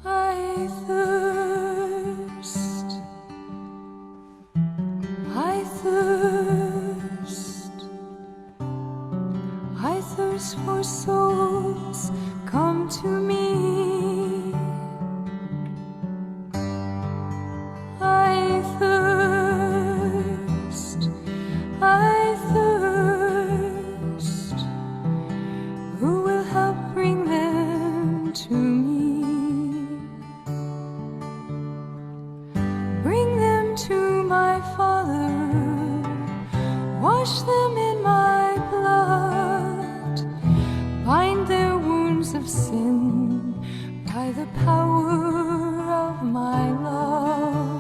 I thirst, I thirst, I thirst for souls, come to me. I thirst, I thirst, who will help bring them to me? Bring them to my Father, wash them in my blood, bind their wounds of sin by the power of my love.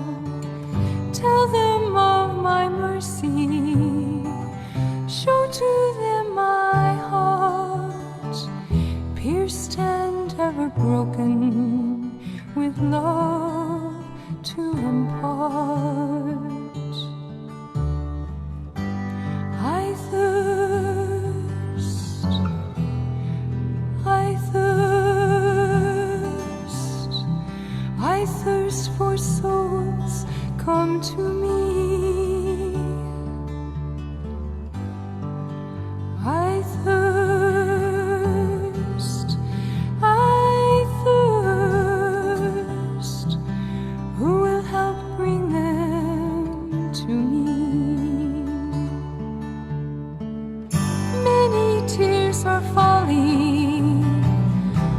Tell them of my mercy, show to them my heart, pierced and ever broken, with love to impart. I thirst, I thirst, I thirst for souls, come to me. I thirst, I thirst, who will help bring them to me? Many tears are falling,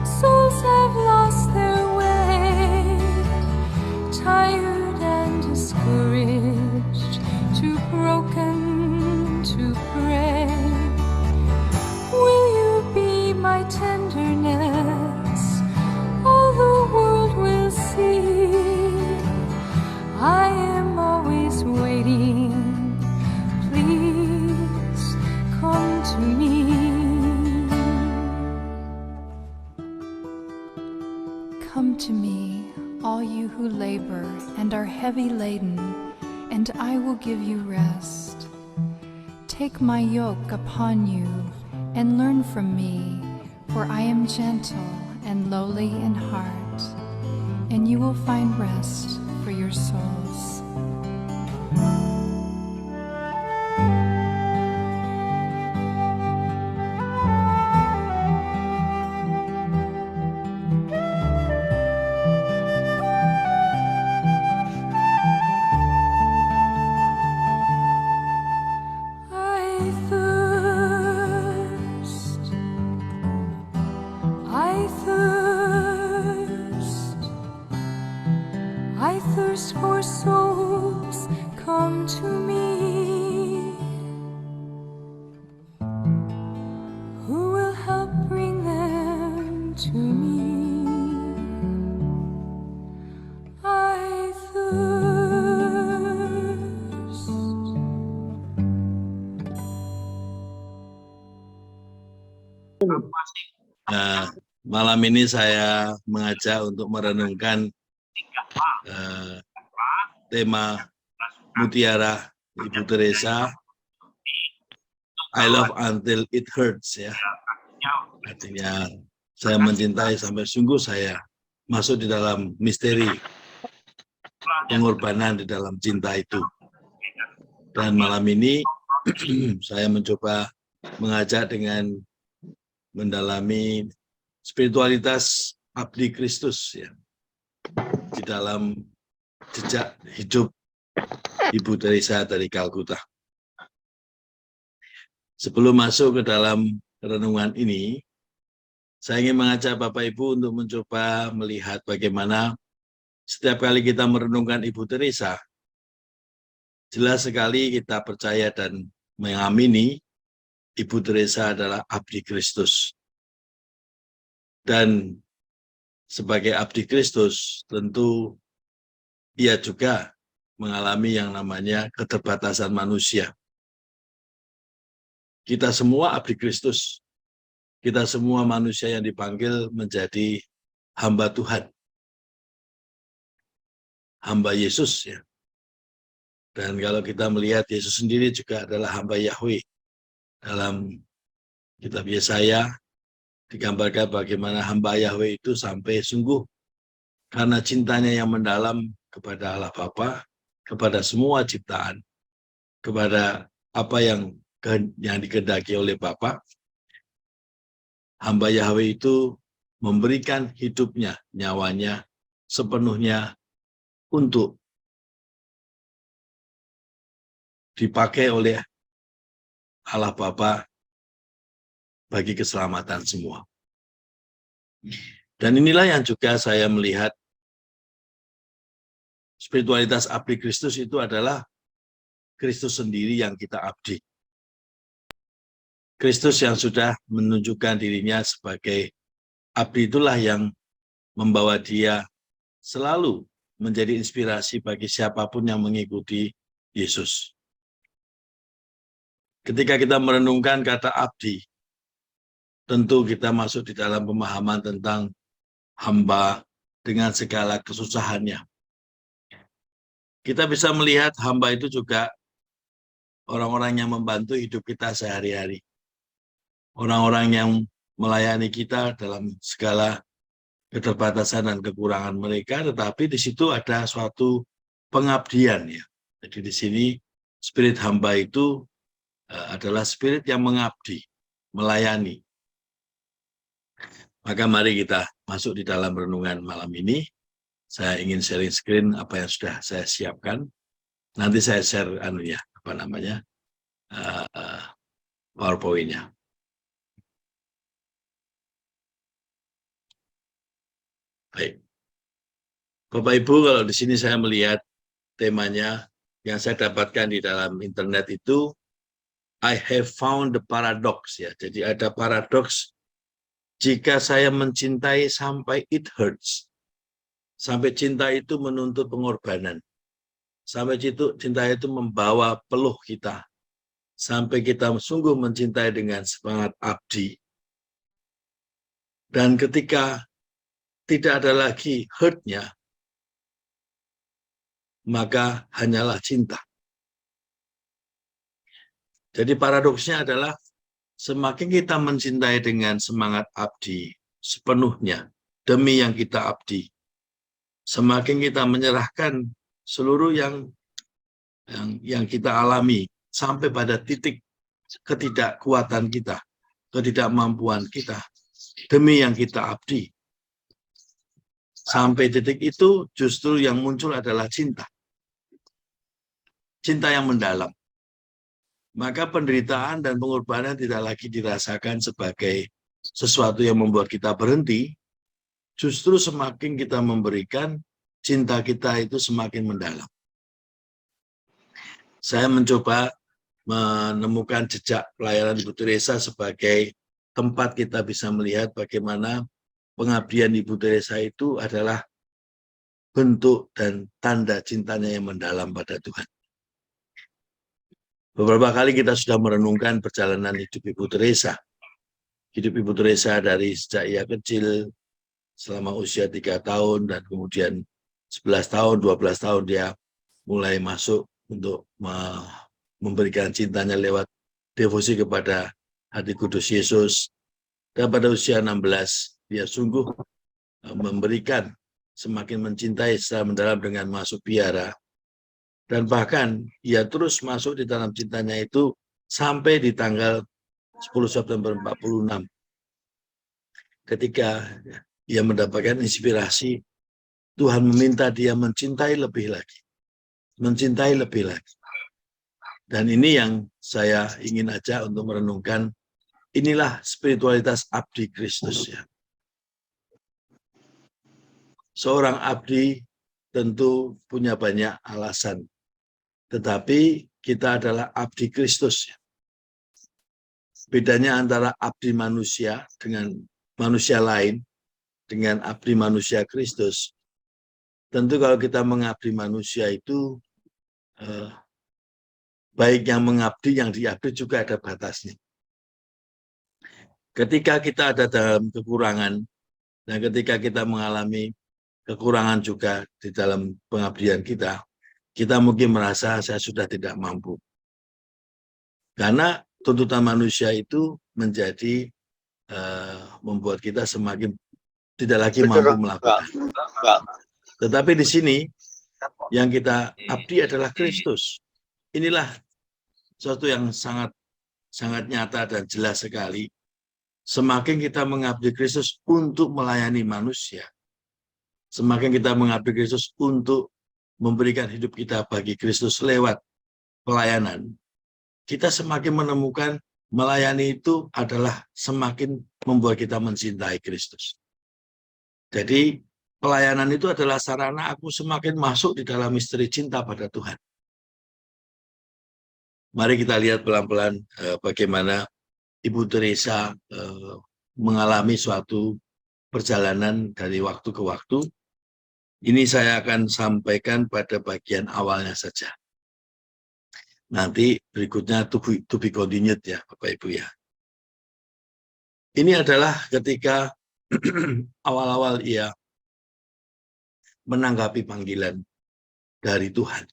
souls have lost their way, tired and discouraged, too broken to pray. Will you be my tenderness? All the world will see. I am always waiting. Please come to me. Come to me, all you who labor and are heavy laden, and I will give you rest. Take my yoke upon you and learn from me, for I am gentle and lowly in heart, and you will find rest for your souls. I thirst, I thirst, I thirst for souls, come to me. Who will help bring them to me? I thirst. Nah, malam ini saya mengajak untuk merenungkan tema Mutiara Ibu Teresa, I love until it hurts, ya. Artinya saya mencintai sampai sungguh saya masuk di dalam misteri pengorbanan di dalam cinta itu. Dan malam ini saya mencoba mengajak dengan mendalami spiritualitas abdi Kristus, ya, di dalam jejak hidup Ibu Teresa dari Kalkuta. Sebelum masuk ke dalam renungan ini, saya ingin mengajak Bapak Ibu untuk mencoba melihat bagaimana setiap kali kita merenungkan Ibu Teresa, jelas sekali kita percaya dan mengamini Ibu Teresa adalah abdi Kristus. Dan sebagai abdi Kristus, tentu ia juga mengalami yang namanya keterbatasan manusia. Kita semua abdi Kristus. Kita semua manusia yang dipanggil menjadi hamba Tuhan. Hamba Yesus, ya. Dan kalau kita melihat Yesus sendiri juga adalah hamba Yahweh. Dalam kitab Yesaya digambarkan bagaimana hamba Yahweh itu sampai sungguh karena cintanya yang mendalam kepada Allah Bapa, kepada semua ciptaan, kepada apa yang dikehendaki oleh Bapa, hamba Yahweh itu memberikan hidupnya, nyawanya sepenuhnya untuk dipakai oleh Allah Bapa bagi keselamatan semua. Dan inilah yang juga saya melihat spiritualitas abdi Kristus itu adalah Kristus sendiri yang kita abdi. Kristus yang sudah menunjukkan dirinya sebagai abdi itulah yang membawa dia selalu menjadi inspirasi bagi siapapun yang mengikuti Yesus. Ketika kita merenungkan kata abdi, tentu kita masuk di dalam pemahaman tentang hamba dengan segala kesusahannya. Kita bisa melihat hamba itu juga orang-orang yang membantu hidup kita sehari-hari. Orang-orang yang melayani kita dalam segala keterbatasan dan kekurangan mereka, tetapi di situ ada suatu pengabdian ya. Jadi di sini spirit hamba itu adalah spirit yang mengabdi, melayani. Maka mari kita masuk di dalam renungan malam ini. Saya ingin sharing screen apa yang sudah saya siapkan. Nanti saya share PowerPoint-nya. Baik. Bapak Ibu, kalau di sini saya melihat temanya yang saya dapatkan di dalam internet itu I have found the paradox ya. Jadi ada paradoks jika saya mencintai sampai it hurts. Sampai cinta itu menuntut pengorbanan. Sampai cinta itu membawa peluh kita. Sampai kita sungguh mencintai dengan semangat abdi. Dan ketika tidak ada lagi hurt-nya, maka hanyalah cinta. Jadi paradoksnya adalah semakin kita mencintai dengan semangat abdi sepenuhnya demi yang kita abdi, semakin kita menyerahkan seluruh yang kita alami sampai pada titik ketidakkuatan kita, ketidakmampuan kita demi yang kita abdi. Sampai titik itu justru yang muncul adalah cinta. Cinta yang mendalam. Maka penderitaan dan pengorbanan tidak lagi dirasakan sebagai sesuatu yang membuat kita berhenti. Justru semakin kita memberikan, cinta kita itu semakin mendalam. Saya mencoba menemukan jejak pelayanan Ibu Teresa sebagai tempat kita bisa melihat bagaimana pengabdian Ibu Teresa itu adalah bentuk dan tanda cintanya yang mendalam pada Tuhan. Beberapa kali kita sudah merenungkan perjalanan hidup Ibu Teresa. Hidup Ibu Teresa dari sejak ia kecil, selama usia 3 tahun, dan kemudian 11 tahun, 12 tahun dia mulai masuk untuk memberikan cintanya lewat devosi kepada hati kudus Yesus. Dan pada usia 16, dia sungguh memberikan, semakin mencintai secara mendalam dengan masuk biara. Dan bahkan ia terus masuk di dalam cintanya itu sampai di tanggal 10 September 46. Ketika ia mendapatkan inspirasi, Tuhan meminta dia mencintai lebih lagi. Mencintai lebih lagi. Dan ini yang saya ingin ajak untuk merenungkan, inilah spiritualitas abdi Kristus ya. Seorang abdi tentu punya banyak alasan. Tetapi kita adalah abdi Kristus. Bedanya antara abdi manusia dengan manusia lain, dengan abdi manusia Kristus. Tentu kalau kita mengabdi manusia itu, baik yang mengabdi, yang diabdi juga ada batasnya. Ketika kita ada dalam kekurangan, dan ketika kita mengalami kekurangan juga di dalam pengabdian kita kita mungkin merasa saya sudah tidak mampu. Karena tuntutan manusia itu menjadi membuat kita semakin tidak lagi mampu melakukan. Tetapi di sini yang kita abdi adalah Kristus. Inilah sesuatu yang sangat nyata dan jelas sekali. Semakin kita mengabdi Kristus untuk melayani manusia, semakin kita mengabdi Kristus untuk memberikan hidup kita bagi Kristus lewat pelayanan, kita semakin menemukan melayani itu adalah semakin membuat kita mencintai Kristus. Jadi pelayanan itu adalah sarana aku semakin masuk di dalam misteri cinta pada Tuhan. Mari kita lihat pelan-pelan bagaimana Ibu Teresa mengalami suatu perjalanan dari waktu ke waktu. Ini saya akan sampaikan pada bagian awalnya saja. Nanti berikutnya to be continued ya Bapak Ibu ya. Ini adalah ketika awal-awal ia menanggapi panggilan dari Tuhan.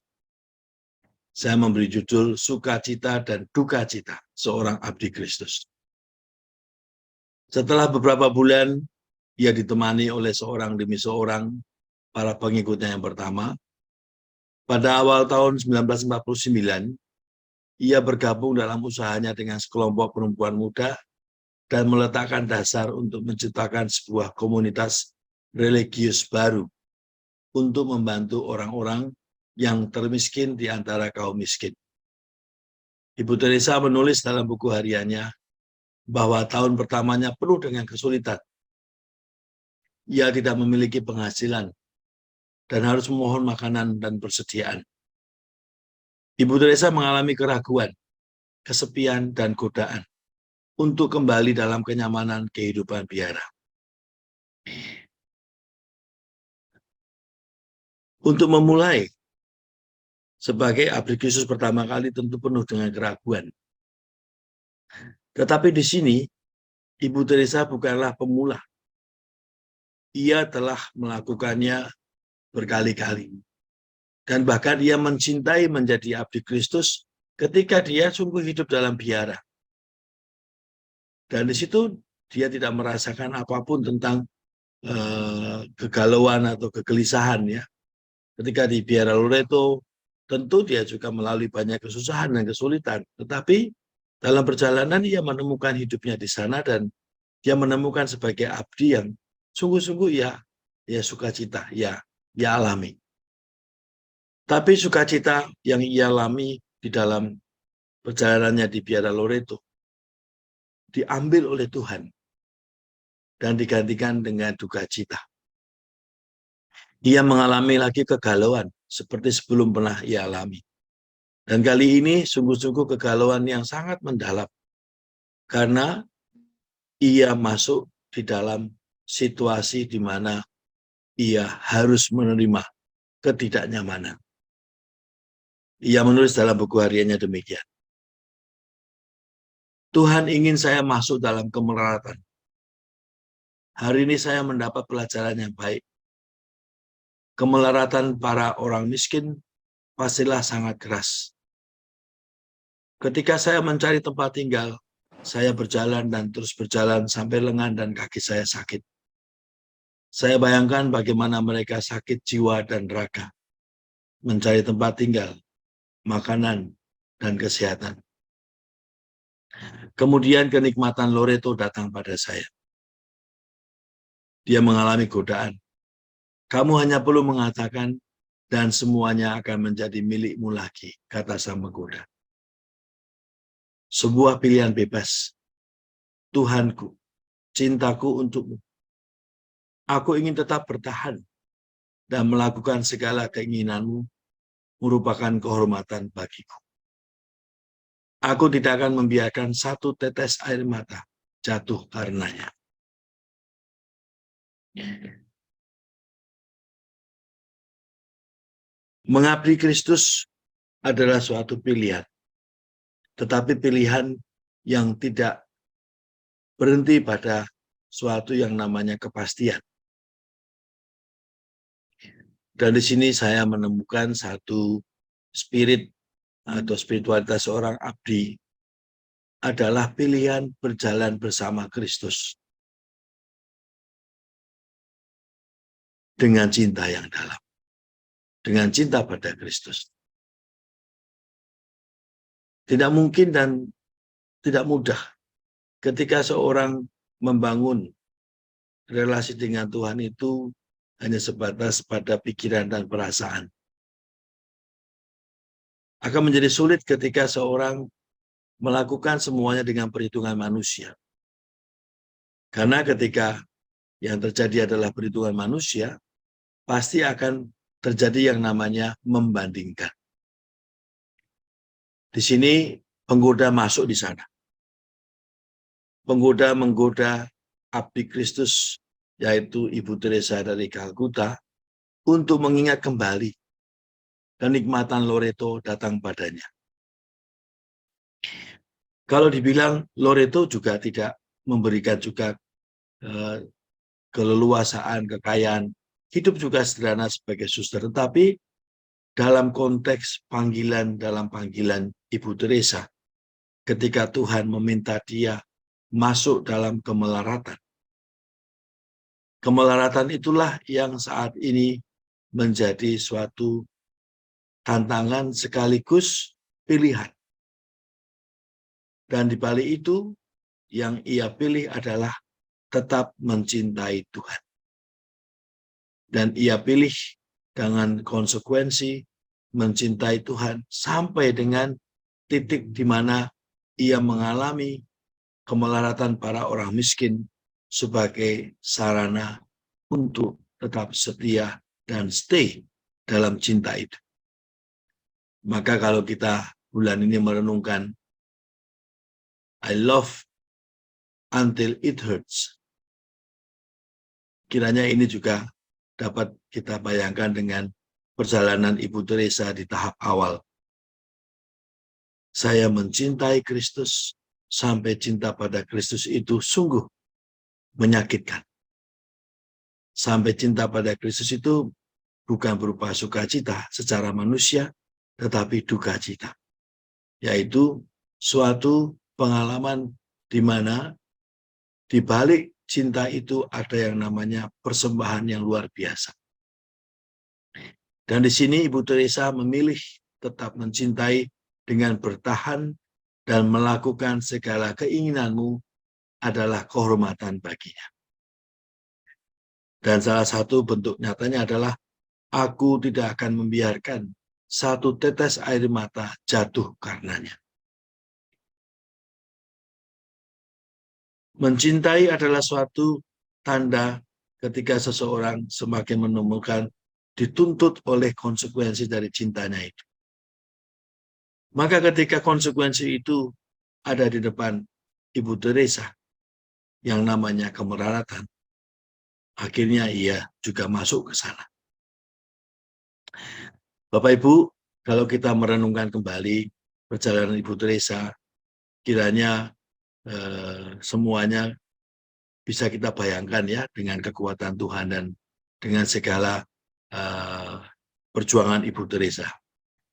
Saya memberi judul Sukacita dan Duka Cita Seorang Abdi Kristus. Setelah beberapa bulan, ia ditemani oleh seorang demi seorang para pengikutnya yang pertama. Pada awal tahun 1949, ia bergabung dalam usahanya dengan sekelompok perempuan muda dan meletakkan dasar untuk menciptakan sebuah komunitas religius baru untuk membantu orang-orang yang termiskin di antara kaum miskin. Ibu Teresa menulis dalam buku hariannya bahwa tahun pertamanya penuh dengan kesulitan. Ia tidak memiliki penghasilan dan harus memohon makanan dan persediaan. Ibu Teresa mengalami keraguan, kesepian, dan godaan untuk kembali dalam kenyamanan kehidupan biara. Untuk memulai sebagai abdi Kristus pertama kali tentu penuh dengan keraguan. Tetapi di sini, Ibu Teresa bukanlah pemula. Ia telah melakukannya berkali-kali. Dan bahkan ia mencintai menjadi abdi Kristus ketika dia sungguh hidup dalam biara. Dan di situ dia tidak merasakan apapun tentang kegalauan atau kegelisahan ya. Ketika di biara Loreto, tentu dia juga melalui banyak kesusahan dan kesulitan. Tetapi dalam perjalanan ia menemukan hidupnya di sana dan dia menemukan sebagai abdi yang sungguh-sungguh ya sukacita, ya alami. Tapi sukacita yang ia alami di dalam perjalanannya di biara Loreto diambil oleh Tuhan dan digantikan dengan duka cita. Ia mengalami lagi kegalauan seperti sebelum pernah ia alami. Dan kali ini sungguh-sungguh kegalauan yang sangat mendalam. Karena ia masuk di dalam situasi di mana ia harus menerima ketidaknyamanan. Ia menulis dalam buku hariannya demikian. Tuhan ingin saya masuk dalam kemelaratan. Hari ini saya mendapat pelajaran yang baik. Kemelaratan para orang miskin pastilah sangat keras. Ketika saya mencari tempat tinggal, saya berjalan dan terus berjalan sampai lengan dan kaki saya sakit. Saya bayangkan bagaimana mereka sakit jiwa dan raga, mencari tempat tinggal, makanan, dan kesehatan. Kemudian kenikmatan Loreto datang pada saya. Dia mengalami godaan. Kamu hanya perlu mengatakan, dan semuanya akan menjadi milikmu lagi, kata sang menggoda. Sebuah pilihan bebas. Tuhanku, cintaku untukmu. Aku ingin tetap bertahan dan melakukan segala keinginanmu merupakan kehormatan bagiku. Aku tidak akan membiarkan satu tetes air mata jatuh karenanya. Mengabdi Kristus adalah suatu pilihan, tetapi pilihan yang tidak berhenti pada suatu yang namanya kepastian. Dan di sini saya menemukan satu spirit atau spiritualitas seorang abdi adalah pilihan berjalan bersama Kristus dengan cinta yang dalam, dengan cinta pada Kristus. Tidak mungkin dan tidak mudah ketika seorang membangun relasi dengan Tuhan itu hanya sebatas pada pikiran dan perasaan. Akan menjadi sulit ketika seorang melakukan semuanya dengan perhitungan manusia. Karena ketika yang terjadi adalah perhitungan manusia, pasti akan terjadi yang namanya membandingkan. Di sini penggoda masuk di sana. Penggoda menggoda abdi Kristus, yaitu Ibu Teresa dari Kalkuta, untuk mengingat kembali kenikmatan Loreto datang padanya. Kalau dibilang Loreto juga tidak memberikan juga keleluasaan, kekayaan, hidup juga sederhana sebagai suster, tetapi dalam konteks dalam panggilan Ibu Teresa, ketika Tuhan meminta dia masuk dalam kemelaratan. Kemelaratan itulah yang saat ini menjadi suatu tantangan sekaligus pilihan. Dan di balik itu, yang ia pilih adalah tetap mencintai Tuhan. Dan ia pilih dengan konsekuensi mencintai Tuhan sampai dengan titik di mana ia mengalami kemelaratan para orang miskin sebagai sarana untuk tetap setia dan stay dalam cinta itu. Maka kalau kita bulan ini merenungkan I love until it hurts, kiranya ini juga dapat kita bayangkan dengan perjalanan Ibu Teresa di tahap awal. Saya mencintai Kristus sampai cinta pada Kristus itu sungguh menyakitkan. Sampai cinta pada Kristus itu bukan berupa sukacita secara manusia, tetapi duka cita. Yaitu suatu pengalaman di mana di balik cinta itu ada yang namanya persembahan yang luar biasa. Dan di sini Ibu Teresa memilih tetap mencintai dengan bertahan dan melakukan segala keinginanmu adalah kehormatan baginya. Dan salah satu bentuk nyatanya adalah aku tidak akan membiarkan satu tetes air mata jatuh karenanya. Mencintai adalah suatu tanda ketika seseorang semakin menemukan dituntut oleh konsekuensi dari cintanya itu. Maka ketika konsekuensi itu ada di depan Ibu Teresa, yang namanya kemelaratan, akhirnya ia juga masuk ke sana. Bapak Ibu, kalau kita merenungkan kembali perjalanan Ibu Teresa, kiranya semuanya bisa kita bayangkan ya dengan kekuatan Tuhan dan dengan segala perjuangan Ibu Teresa.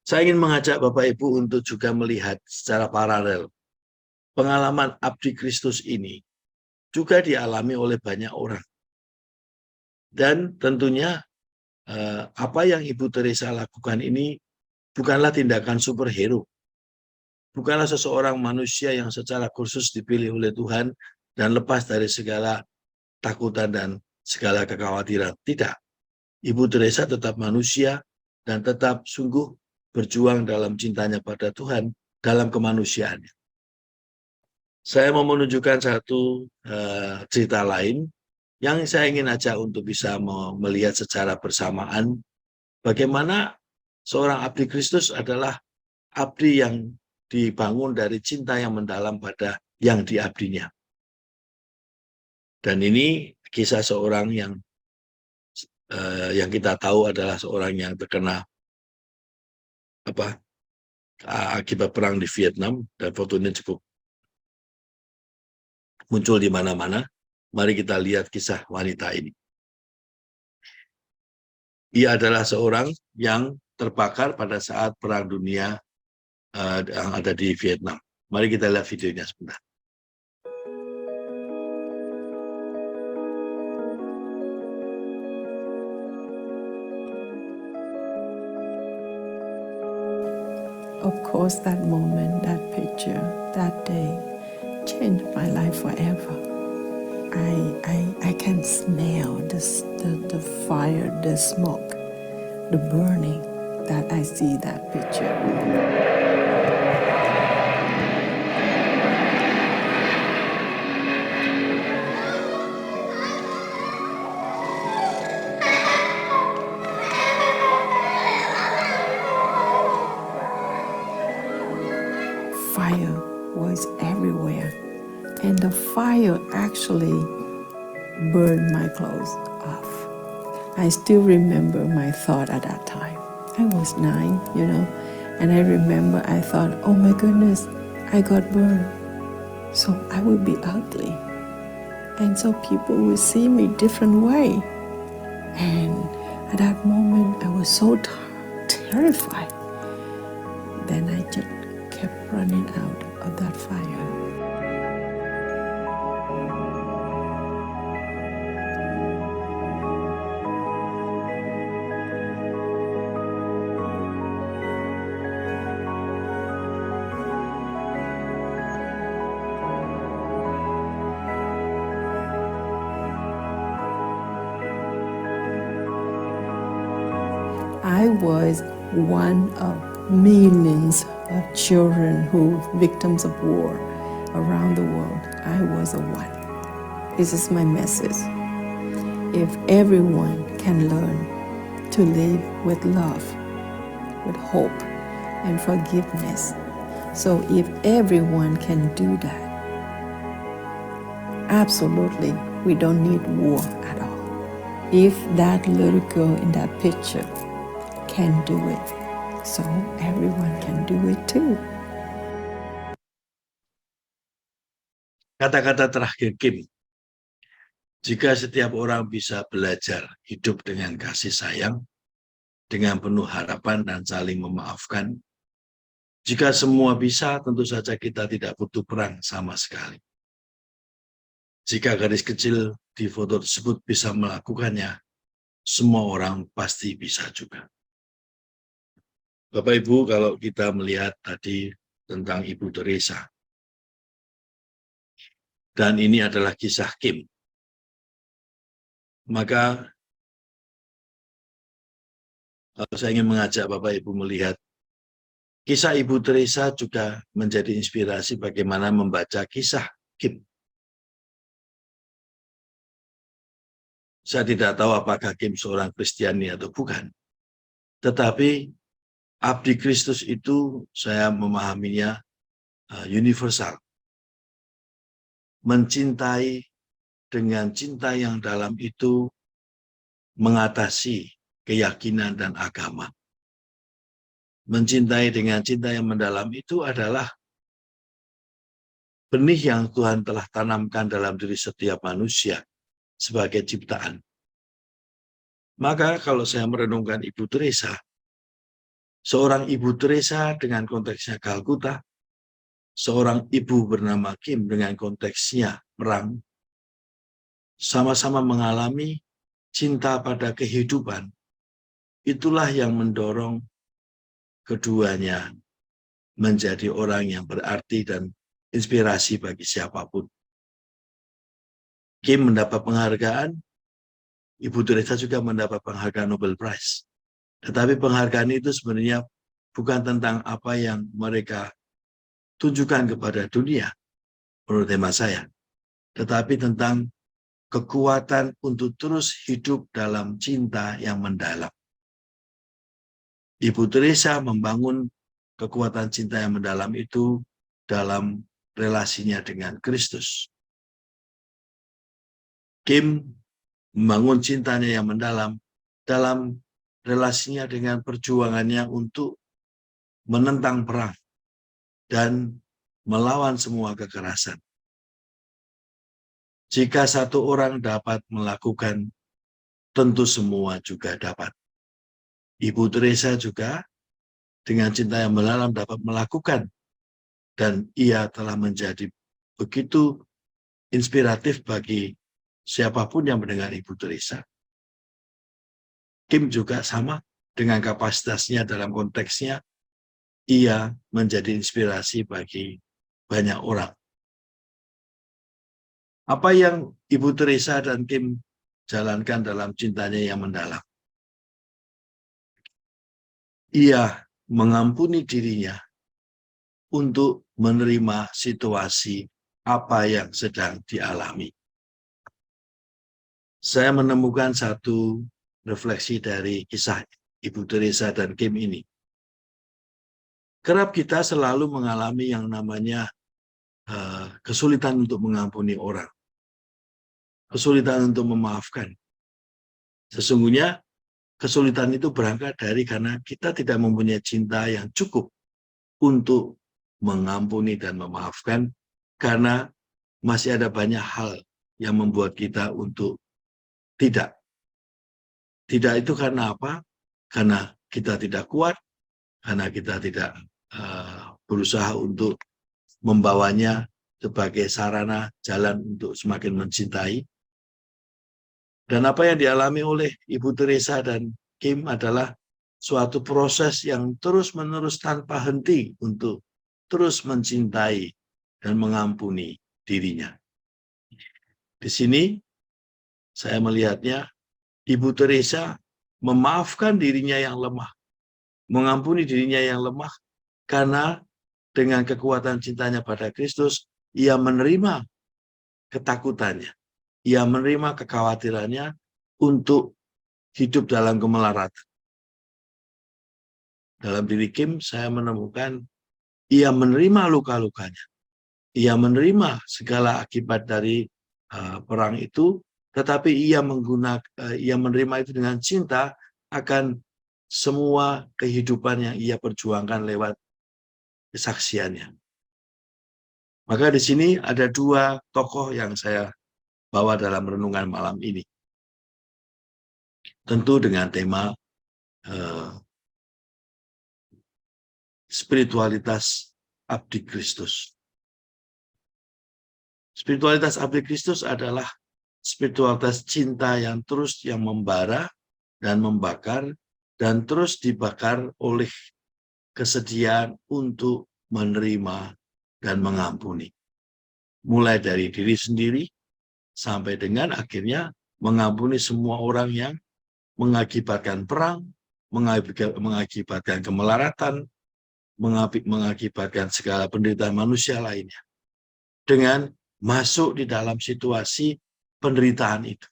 Saya ingin mengajak Bapak Ibu untuk juga melihat secara paralel pengalaman abdi Kristus ini juga dialami oleh banyak orang. Dan tentunya apa yang Ibu Teresa lakukan ini bukanlah tindakan superhero. Bukanlah seseorang manusia yang secara khusus dipilih oleh Tuhan dan lepas dari segala takutan dan segala kekhawatiran. Tidak. Ibu Teresa tetap manusia dan tetap sungguh berjuang dalam cintanya pada Tuhan dalam kemanusiaannya. Saya mau menunjukkan satu cerita lain yang saya ingin ajak untuk bisa melihat secara bersamaan bagaimana seorang abdi Kristus adalah abdi yang dibangun dari cinta yang mendalam pada yang diabdinya. Dan ini kisah seorang yang kita tahu adalah seorang yang terkena akibat perang di Vietnam, dan fotonya cukup muncul di mana-mana. Mari kita lihat kisah wanita ini. Ia adalah seorang yang terbakar pada saat Perang Dunia yang ada di Vietnam. Mari kita lihat videonya sebentar. Of course, that moment, that picture, that day changed my life forever. I can smell the fire, the smoke, the burning that I see that picture. Fire was everywhere, and the fire actually burned my clothes off. I still remember my thought at that time. I was 9, and I remember I thought, oh my goodness, I got burned, so I will be ugly, and so people will see me different way. And at that moment, I was so terrified. Then I just kept running out of that fire. I was one of millions of children who victims of war around the world. I was a one. This is my message. If everyone can learn to live with love, with hope, and forgiveness, so if everyone can do that, absolutely, we don't need war at all. If that little girl in that picture can do it, so everyone can do it too. Kata-kata terakhir Kim, jika setiap orang bisa belajar hidup dengan kasih sayang, dengan penuh harapan dan saling memaafkan, jika semua bisa, tentu saja kita tidak butuh perang sama sekali. Jika gadis kecil di foto tersebut bisa melakukannya, semua orang pasti bisa juga. Bapak Ibu, kalau kita melihat tadi tentang Ibu Teresa, dan ini adalah kisah Kim, maka saya ingin mengajak Bapak Ibu melihat kisah Ibu Teresa juga menjadi inspirasi bagaimana membaca kisah Kim. Saya tidak tahu apakah Kim seorang Kristiani atau bukan, tetapi abdi Kristus itu saya memahaminya universal. Mencintai dengan cinta yang dalam itu mengatasi keyakinan dan agama. Mencintai dengan cinta yang mendalam itu adalah benih yang Tuhan telah tanamkan dalam diri setiap manusia sebagai ciptaan. Maka kalau saya merenungkan Ibu Teresa, seorang Ibu Teresa dengan konteksnya Kalkuta, seorang ibu bernama Kim dengan konteksnya perang, sama-sama mengalami cinta pada kehidupan. Itulah yang mendorong keduanya menjadi orang yang berarti dan inspirasi bagi siapapun. Kim mendapat penghargaan, Ibu Teresa juga mendapat penghargaan Nobel Prize. Tetapi penghargaan itu sebenarnya bukan tentang apa yang mereka tunjukkan kepada dunia, menurut hemat saya, tetapi tentang kekuatan untuk terus hidup dalam cinta yang mendalam. Ibu Teresa membangun kekuatan cinta yang mendalam itu dalam relasinya dengan Kristus. Kim membangun cintanya yang mendalam dalam relasinya dengan perjuangannya untuk menentang perang dan melawan semua kekerasan. Jika satu orang dapat melakukan, tentu semua juga dapat. Ibu Teresa juga dengan cinta yang mendalam dapat melakukan, dan ia telah menjadi begitu inspiratif bagi siapapun yang mendengar Ibu Teresa. Kim juga sama, dengan kapasitasnya dalam konteksnya, ia menjadi inspirasi bagi banyak orang. Apa yang Ibu Teresa dan Kim jalankan dalam cintanya yang mendalam? Ia mengampuni dirinya untuk menerima situasi apa yang sedang dialami. Saya menemukan satu refleksi dari kisah Ibu Teresa dan Kim ini. Kerap kita selalu mengalami yang namanya kesulitan untuk mengampuni orang, kesulitan untuk memaafkan. Sesungguhnya kesulitan itu berangkat dari karena kita tidak mempunyai cinta yang cukup untuk mengampuni dan memaafkan, karena masih ada banyak hal yang membuat kita untuk tidak. Tidak itu karena apa? Karena kita tidak kuat, karena kita tidak berusaha untuk membawanya sebagai sarana jalan untuk semakin mencintai. Dan apa yang dialami oleh Ibu Teresa dan Kim adalah suatu proses yang terus-menerus tanpa henti untuk terus mencintai dan mengampuni dirinya. Di sini saya melihatnya Ibu Teresa memaafkan dirinya yang lemah, mengampuni dirinya yang lemah, karena dengan kekuatan cintanya pada Kristus, ia menerima ketakutannya, ia menerima kekhawatirannya untuk hidup dalam kemelaratan. Dalam diri Kim, saya menemukan ia menerima luka-lukanya, ia menerima segala akibat dari perang itu, tetapi ia menerima itu dengan cinta akan semua kehidupan yang ia perjuangkan lewat kesaksiannya. Maka di sini ada dua tokoh yang saya bawa dalam renungan malam ini. Tentu dengan tema spiritualitas abdi Kristus. Spiritualitas abdi Kristus adalah spiritualitas cinta yang terus yang membara dan membakar dan terus dibakar oleh kesediaan untuk menerima dan mengampuni. Mulai dari diri sendiri sampai dengan akhirnya mengampuni semua orang yang mengakibatkan perang, mengakibatkan kemelaratan, mengakibatkan segala penderitaan manusia lainnya. Dengan masuk di dalam situasi penderitaan itu.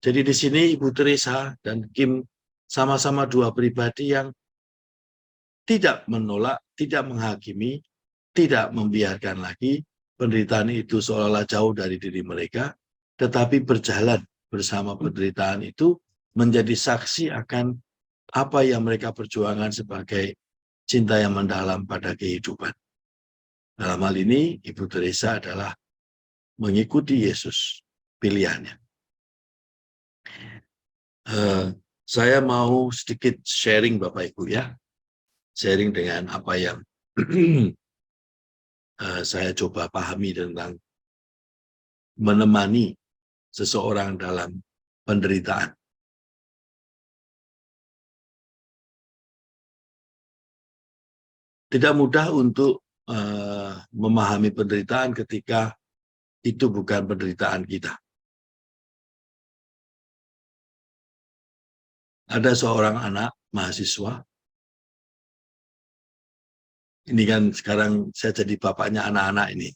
Jadi di sini Ibu Teresa dan Kim sama-sama dua pribadi yang tidak menolak, tidak menghakimi, tidak membiarkan lagi penderitaan itu seolah-olah jauh dari diri mereka, tetapi berjalan bersama penderitaan itu menjadi saksi akan apa yang mereka perjuangkan sebagai cinta yang mendalam pada kehidupan. Dalam hal ini, Ibu Teresa adalah mengikuti Yesus, pilihannya. Saya mau sedikit sharing Bapak Ibu ya, sharing dengan apa yang saya coba pahami tentang menemani seseorang dalam penderitaan. Tidak mudah untuk memahami penderitaan ketika itu bukan penderitaan kita. Ada seorang anak mahasiswa. Ini kan sekarang saya jadi bapaknya anak-anak ini.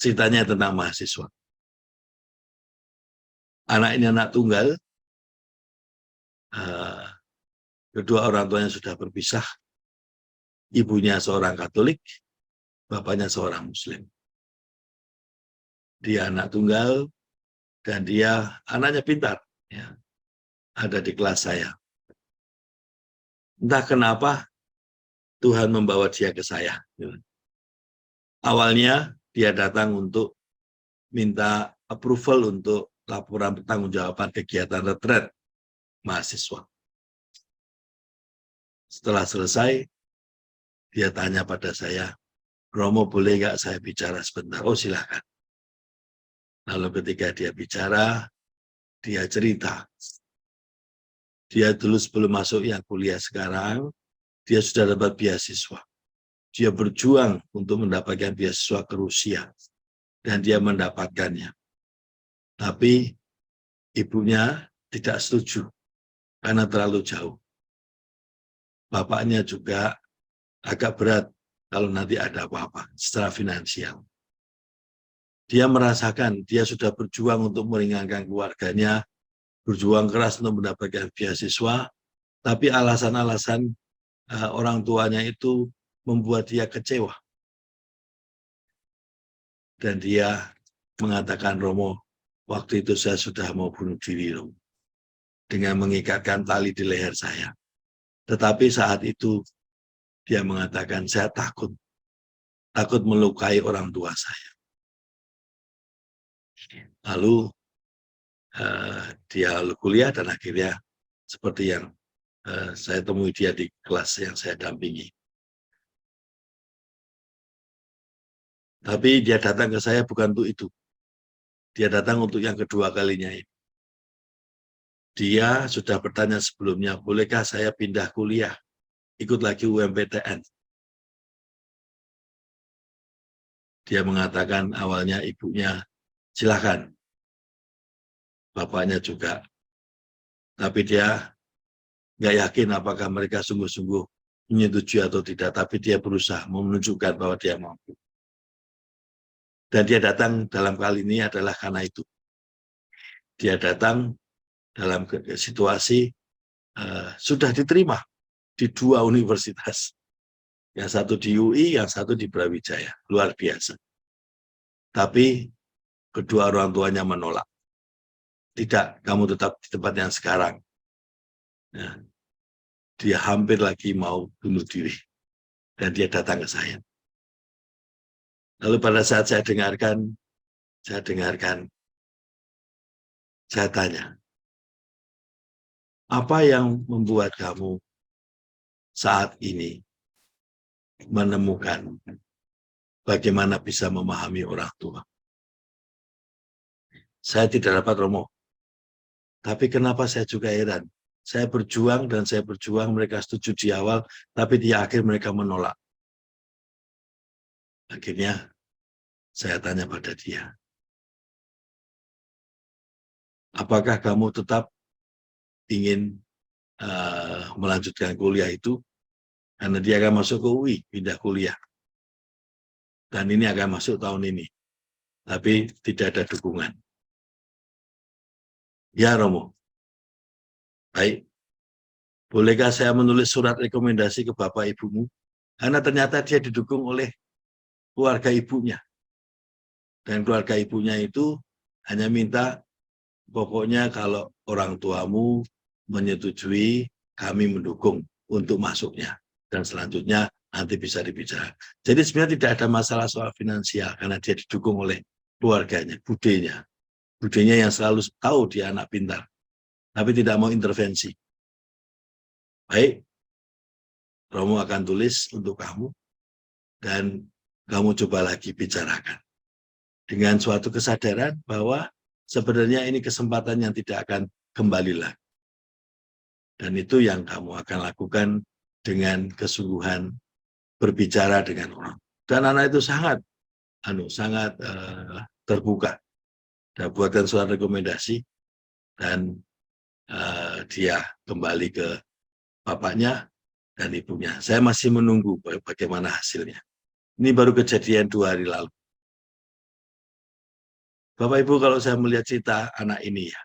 Ceritanya tentang mahasiswa. Anak ini anak tunggal. Kedua orang tuanya sudah berpisah. Ibunya seorang Katolik, bapaknya seorang Muslim. Dia anak tunggal dan dia anaknya pintar. Ya. Ada di kelas saya. Entah kenapa Tuhan membawa dia ke saya. Awalnya dia datang untuk minta approval untuk laporan pertanggungjawaban kegiatan retret mahasiswa. Setelah selesai, dia tanya pada saya, Romo boleh nggak saya bicara sebentar? Oh silahkan. Lalu ketika dia bicara, dia cerita. Dia dulu sebelum masuk yang kuliah sekarang, dia sudah dapat beasiswa. Dia berjuang untuk mendapatkan beasiswa ke Rusia. Dan dia mendapatkannya. Tapi ibunya tidak setuju karena terlalu jauh. Bapaknya juga agak berat kalau nanti ada apa-apa secara finansial. Dia merasakan dia sudah berjuang untuk meringankan keluarganya, berjuang keras untuk mendapatkan beasiswa, tapi alasan-alasan orang tuanya itu membuat dia kecewa. Dan dia mengatakan, Romo, waktu itu saya sudah mau bunuh diri, Romo, dengan mengikatkan tali di leher saya. Tetapi saat itu dia mengatakan, saya takut melukai orang tua saya. Lalu dia kuliah dan akhirnya seperti yang saya temui dia di kelas yang saya dampingi. Tapi dia datang ke saya bukan untuk itu. Dia datang untuk yang kedua kalinya ini. Dia sudah bertanya sebelumnya, bolehkah saya pindah kuliah, ikut lagi UMPTN? Dia mengatakan awalnya ibunya, silakan. Bapaknya juga. Tapi dia nggak yakin apakah mereka sungguh-sungguh menyetujui atau tidak. Tapi dia berusaha menunjukkan bahwa dia mampu. Dan dia datang dalam kali ini adalah karena itu. Dia datang dalam situasi sudah diterima di 2 universitas. Yang satu di UI, yang satu di Brawijaya. Luar biasa. Tapi kedua orang tuanya menolak. Tidak, kamu tetap di tempat yang sekarang. Ya. Dia hampir lagi mau bunuh diri. Dan dia datang ke saya. Lalu pada saat saya dengarkan, saya tanya, apa yang membuat kamu saat ini menemukan bagaimana bisa memahami orang tua? Saya tidak dapat, Romo. Tapi kenapa saya juga heran? Saya berjuang dan saya berjuang, mereka setuju di awal, tapi di akhir mereka menolak. Akhirnya saya tanya pada dia, apakah kamu tetap ingin melanjutkan kuliah itu? Karena dia akan masuk ke UI, pindah kuliah. Dan ini akan masuk tahun ini. Tapi tidak ada dukungan. Ya, Romo. Baik. Bolehkah saya menulis surat rekomendasi ke Bapak Ibumu? Karena ternyata dia didukung oleh keluarga ibunya. Dan keluarga ibunya itu hanya minta, pokoknya kalau orang tuamu menyetujui, kami mendukung untuk masuknya. Dan selanjutnya nanti bisa dibicarakan. Jadi sebenarnya tidak ada masalah soal finansial karena dia didukung oleh keluarganya, budenya. Budenya yang selalu tahu dia anak pintar, tapi tidak mau intervensi. Baik, Romo akan tulis untuk kamu dan kamu coba lagi bicarakan. Dengan suatu kesadaran bahwa sebenarnya ini kesempatan yang tidak akan kembali lagi. Dan itu yang kamu akan lakukan dengan kesungguhan berbicara dengan orang. Dan anak itu sangat terbuka. Dan buatkan surat rekomendasi dan dia kembali ke bapaknya dan ibunya. Saya masih menunggu bagaimana hasilnya. Ini baru kejadian 2 hari lalu. Bapak Ibu, kalau saya melihat cerita anak ini ya,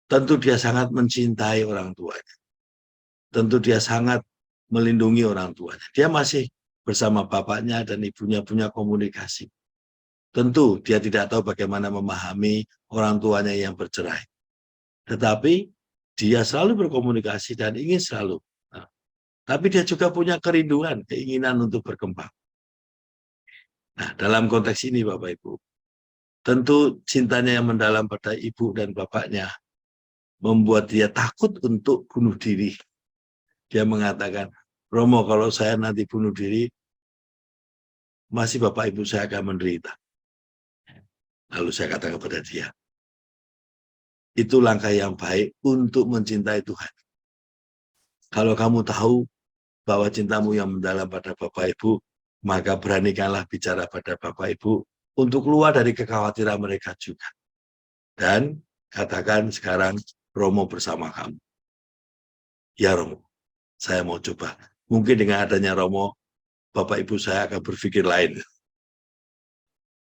tentu dia sangat mencintai orang tuanya. Tentu dia sangat melindungi orang tuanya. Dia masih bersama bapaknya dan ibunya punya komunikasi. Tentu dia tidak tahu bagaimana memahami orang tuanya yang bercerai. Tetapi dia selalu berkomunikasi dan ingin selalu. Tapi dia juga punya kerinduan, keinginan untuk berkembang. Nah, dalam konteks ini Bapak Ibu, tentu cintanya yang mendalam pada ibu dan bapaknya membuat dia takut untuk bunuh diri. Dia mengatakan, Romo, kalau saya nanti bunuh diri, masih Bapak Ibu saya akan menderita. Lalu saya katakan kepada dia, itu langkah yang baik untuk mencintai Tuhan. Kalau kamu tahu bahwa cintamu yang mendalam pada Bapak Ibu, maka beranikanlah bicara pada Bapak Ibu untuk keluar dari kekhawatiran mereka juga. Dan katakan sekarang Romo bersama kamu. Ya Romo, saya mau coba. Mungkin dengan adanya Romo, Bapak Ibu saya akan berpikir lain.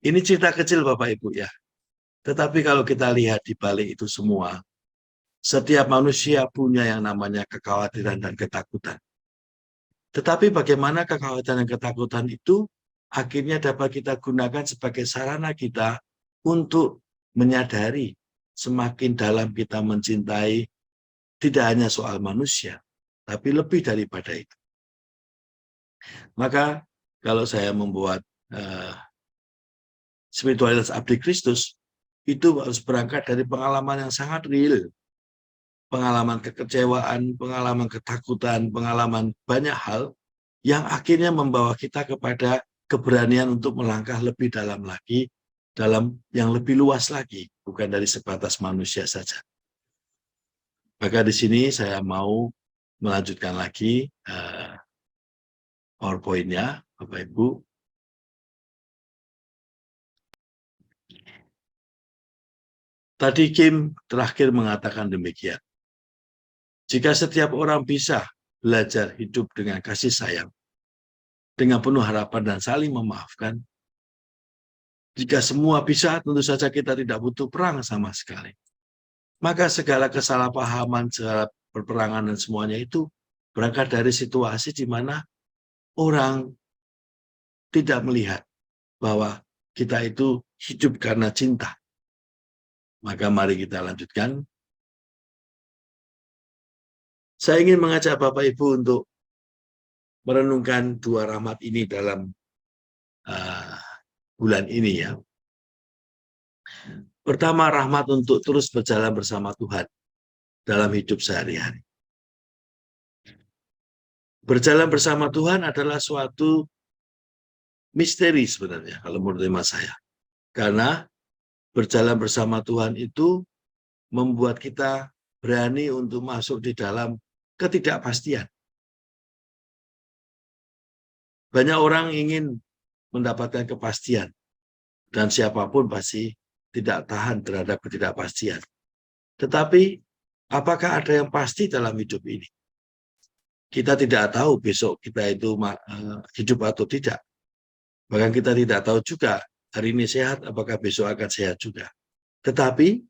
Ini cerita kecil Bapak Ibu ya. Tetapi kalau kita lihat di balik itu semua, setiap manusia punya yang namanya kekhawatiran dan ketakutan. Tetapi bagaimana kekhawatiran dan ketakutan itu akhirnya dapat kita gunakan sebagai sarana kita untuk menyadari semakin dalam kita mencintai tidak hanya soal manusia, tapi lebih daripada itu. Maka kalau saya membuat spiritualitas abdi Kristus, itu harus berangkat dari pengalaman yang sangat real. Pengalaman kekecewaan, pengalaman ketakutan, pengalaman banyak hal yang akhirnya membawa kita kepada keberanian untuk melangkah lebih dalam lagi, dalam yang lebih luas lagi, bukan dari sebatas manusia saja. Maka di sini saya mau melanjutkan lagi PowerPoint-nya, Bapak Ibu. Tadi Kim terakhir mengatakan demikian. Jika setiap orang bisa belajar hidup dengan kasih sayang, dengan penuh harapan dan saling memaafkan, jika semua bisa, tentu saja kita tidak butuh perang sama sekali. Maka segala kesalahpahaman, segala perperangan dan semuanya itu berangkat dari situasi di mana orang tidak melihat bahwa kita itu hidup karena cinta. Maka mari kita lanjutkan. Saya ingin mengajak Bapak Ibu untuk merenungkan dua rahmat ini dalam bulan ini ya. Pertama, rahmat untuk terus berjalan bersama Tuhan dalam hidup sehari-hari. Berjalan bersama Tuhan adalah suatu misteri sebenarnya kalau menurut hemat saya. Karena berjalan bersama Tuhan itu membuat kita berani untuk masuk di dalam ketidakpastian. Banyak orang ingin mendapatkan kepastian, dan siapapun pasti tidak tahan terhadap ketidakpastian. Tetapi, apakah ada yang pasti dalam hidup ini? Kita tidak tahu besok kita itu hidup atau tidak. Bahkan kita tidak tahu juga hari ini sehat, apakah besok akan sehat juga. Tetapi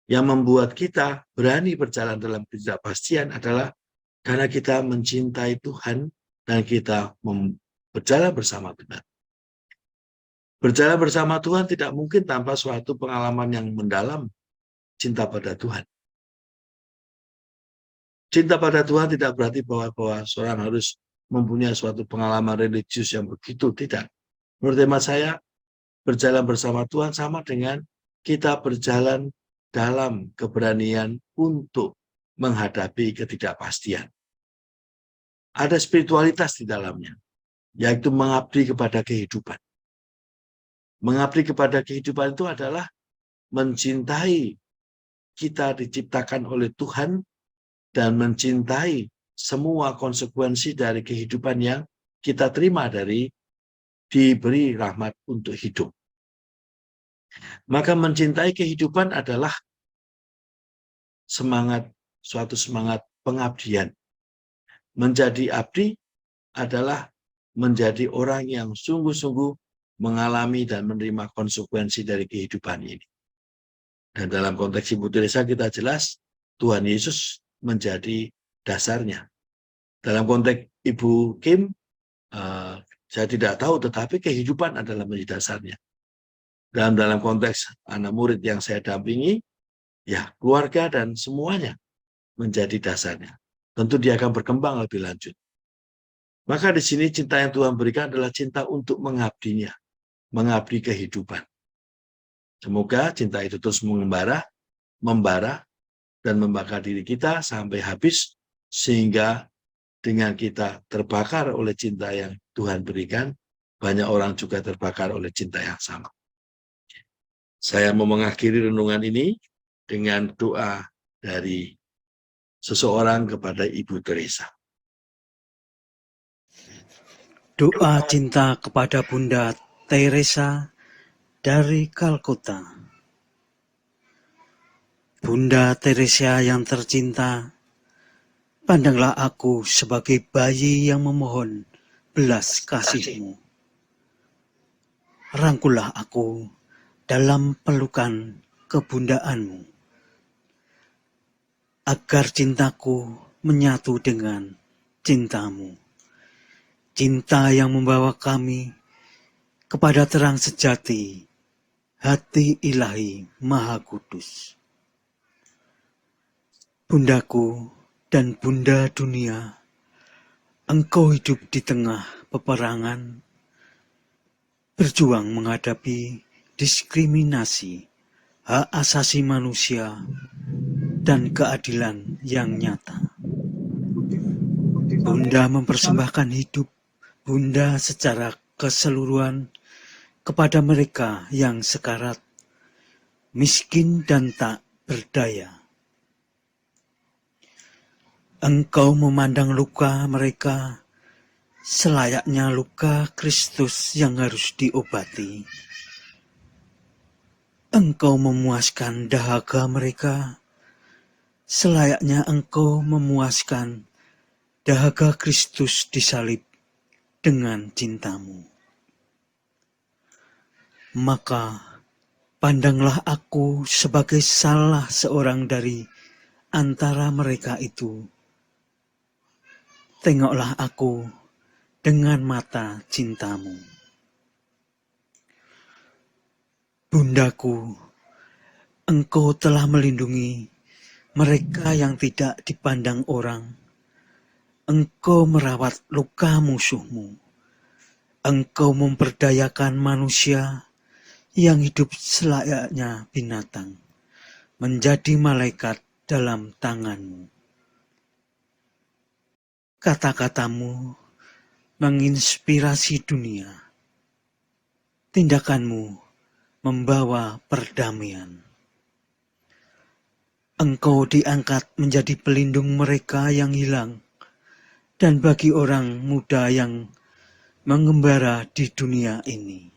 yang membuat kita berani berjalan dalam ketidakpastian adalah karena kita mencintai Tuhan dan kita berjalan bersama Tuhan. Berjalan bersama Tuhan tidak mungkin tanpa suatu pengalaman yang mendalam cinta pada Tuhan. Cinta pada Tuhan tidak berarti bahwa seorang harus mempunyai suatu pengalaman religius yang begitu, tidak. Menurut hemat saya, berjalan bersama Tuhan sama dengan kita berjalan dalam keberanian untuk menghadapi ketidakpastian. Ada spiritualitas di dalamnya, yaitu mengabdi kepada kehidupan. Mengabdi kepada kehidupan itu adalah mencintai kita diciptakan oleh Tuhan dan mencintai semua konsekuensi dari kehidupan yang kita terima dari diberi rahmat untuk hidup. Maka mencintai kehidupan adalah suatu semangat pengabdian. Menjadi abdi adalah menjadi orang yang sungguh-sungguh mengalami dan menerima konsekuensi dari kehidupan ini. Dan dalam konteks Ibu Teresa kita jelas Tuhan Yesus menjadi dasarnya. Dalam konteks Ibu Kim, saya tidak tahu, tetapi kehidupan adalah menjadi dasarnya. Dan dalam konteks anak murid yang saya dampingi, ya keluarga dan semuanya menjadi dasarnya. Tentu dia akan berkembang lebih lanjut. Maka di sini cinta yang Tuhan berikan adalah cinta untuk mengabdinya, mengabdi kehidupan. Semoga cinta itu terus membara, dan membakar diri kita sampai habis, sehingga dengan kita terbakar oleh cinta yang Tuhan berikan, banyak orang juga terbakar oleh cinta yang sama. Saya mau mengakhiri renungan ini dengan doa dari seseorang kepada Ibu Teresa. Doa cinta kepada Bunda Teresa dari Kalkuta. Bunda Teresa yang tercinta, pandanglah aku sebagai bayi yang memohon belas kasih-Mu. Rangkullah aku dalam pelukan kebundaan-Mu, agar cintaku menyatu dengan cinta-Mu. Cinta yang membawa kami kepada terang sejati, hati ilahi Maha Kudus. Bundaku dan Bunda dunia, engkau hidup di tengah peperangan, berjuang menghadapi diskriminasi, hak asasi manusia, dan keadilan yang nyata. Bunda mempersembahkan hidup Bunda secara keseluruhan kepada mereka yang sekarat, miskin dan tak berdaya. Engkau memandang luka mereka selayaknya luka Kristus yang harus diobati. Engkau memuaskan dahaga mereka selayaknya engkau memuaskan dahaga Kristus disalib dengan cintamu. Maka pandanglah aku sebagai salah seorang dari antara mereka itu. Tengoklah aku dengan mata cintamu. Bundaku, engkau telah melindungi mereka yang tidak dipandang orang. Engkau merawat luka musuhmu. Engkau memperdayakan manusia yang hidup selayaknya binatang, menjadi malaikat dalam tanganmu. Kata-katamu menginspirasi dunia. Tindakanmu membawa perdamaian. Engkau diangkat menjadi pelindung mereka yang hilang dan bagi orang muda yang mengembara di dunia ini.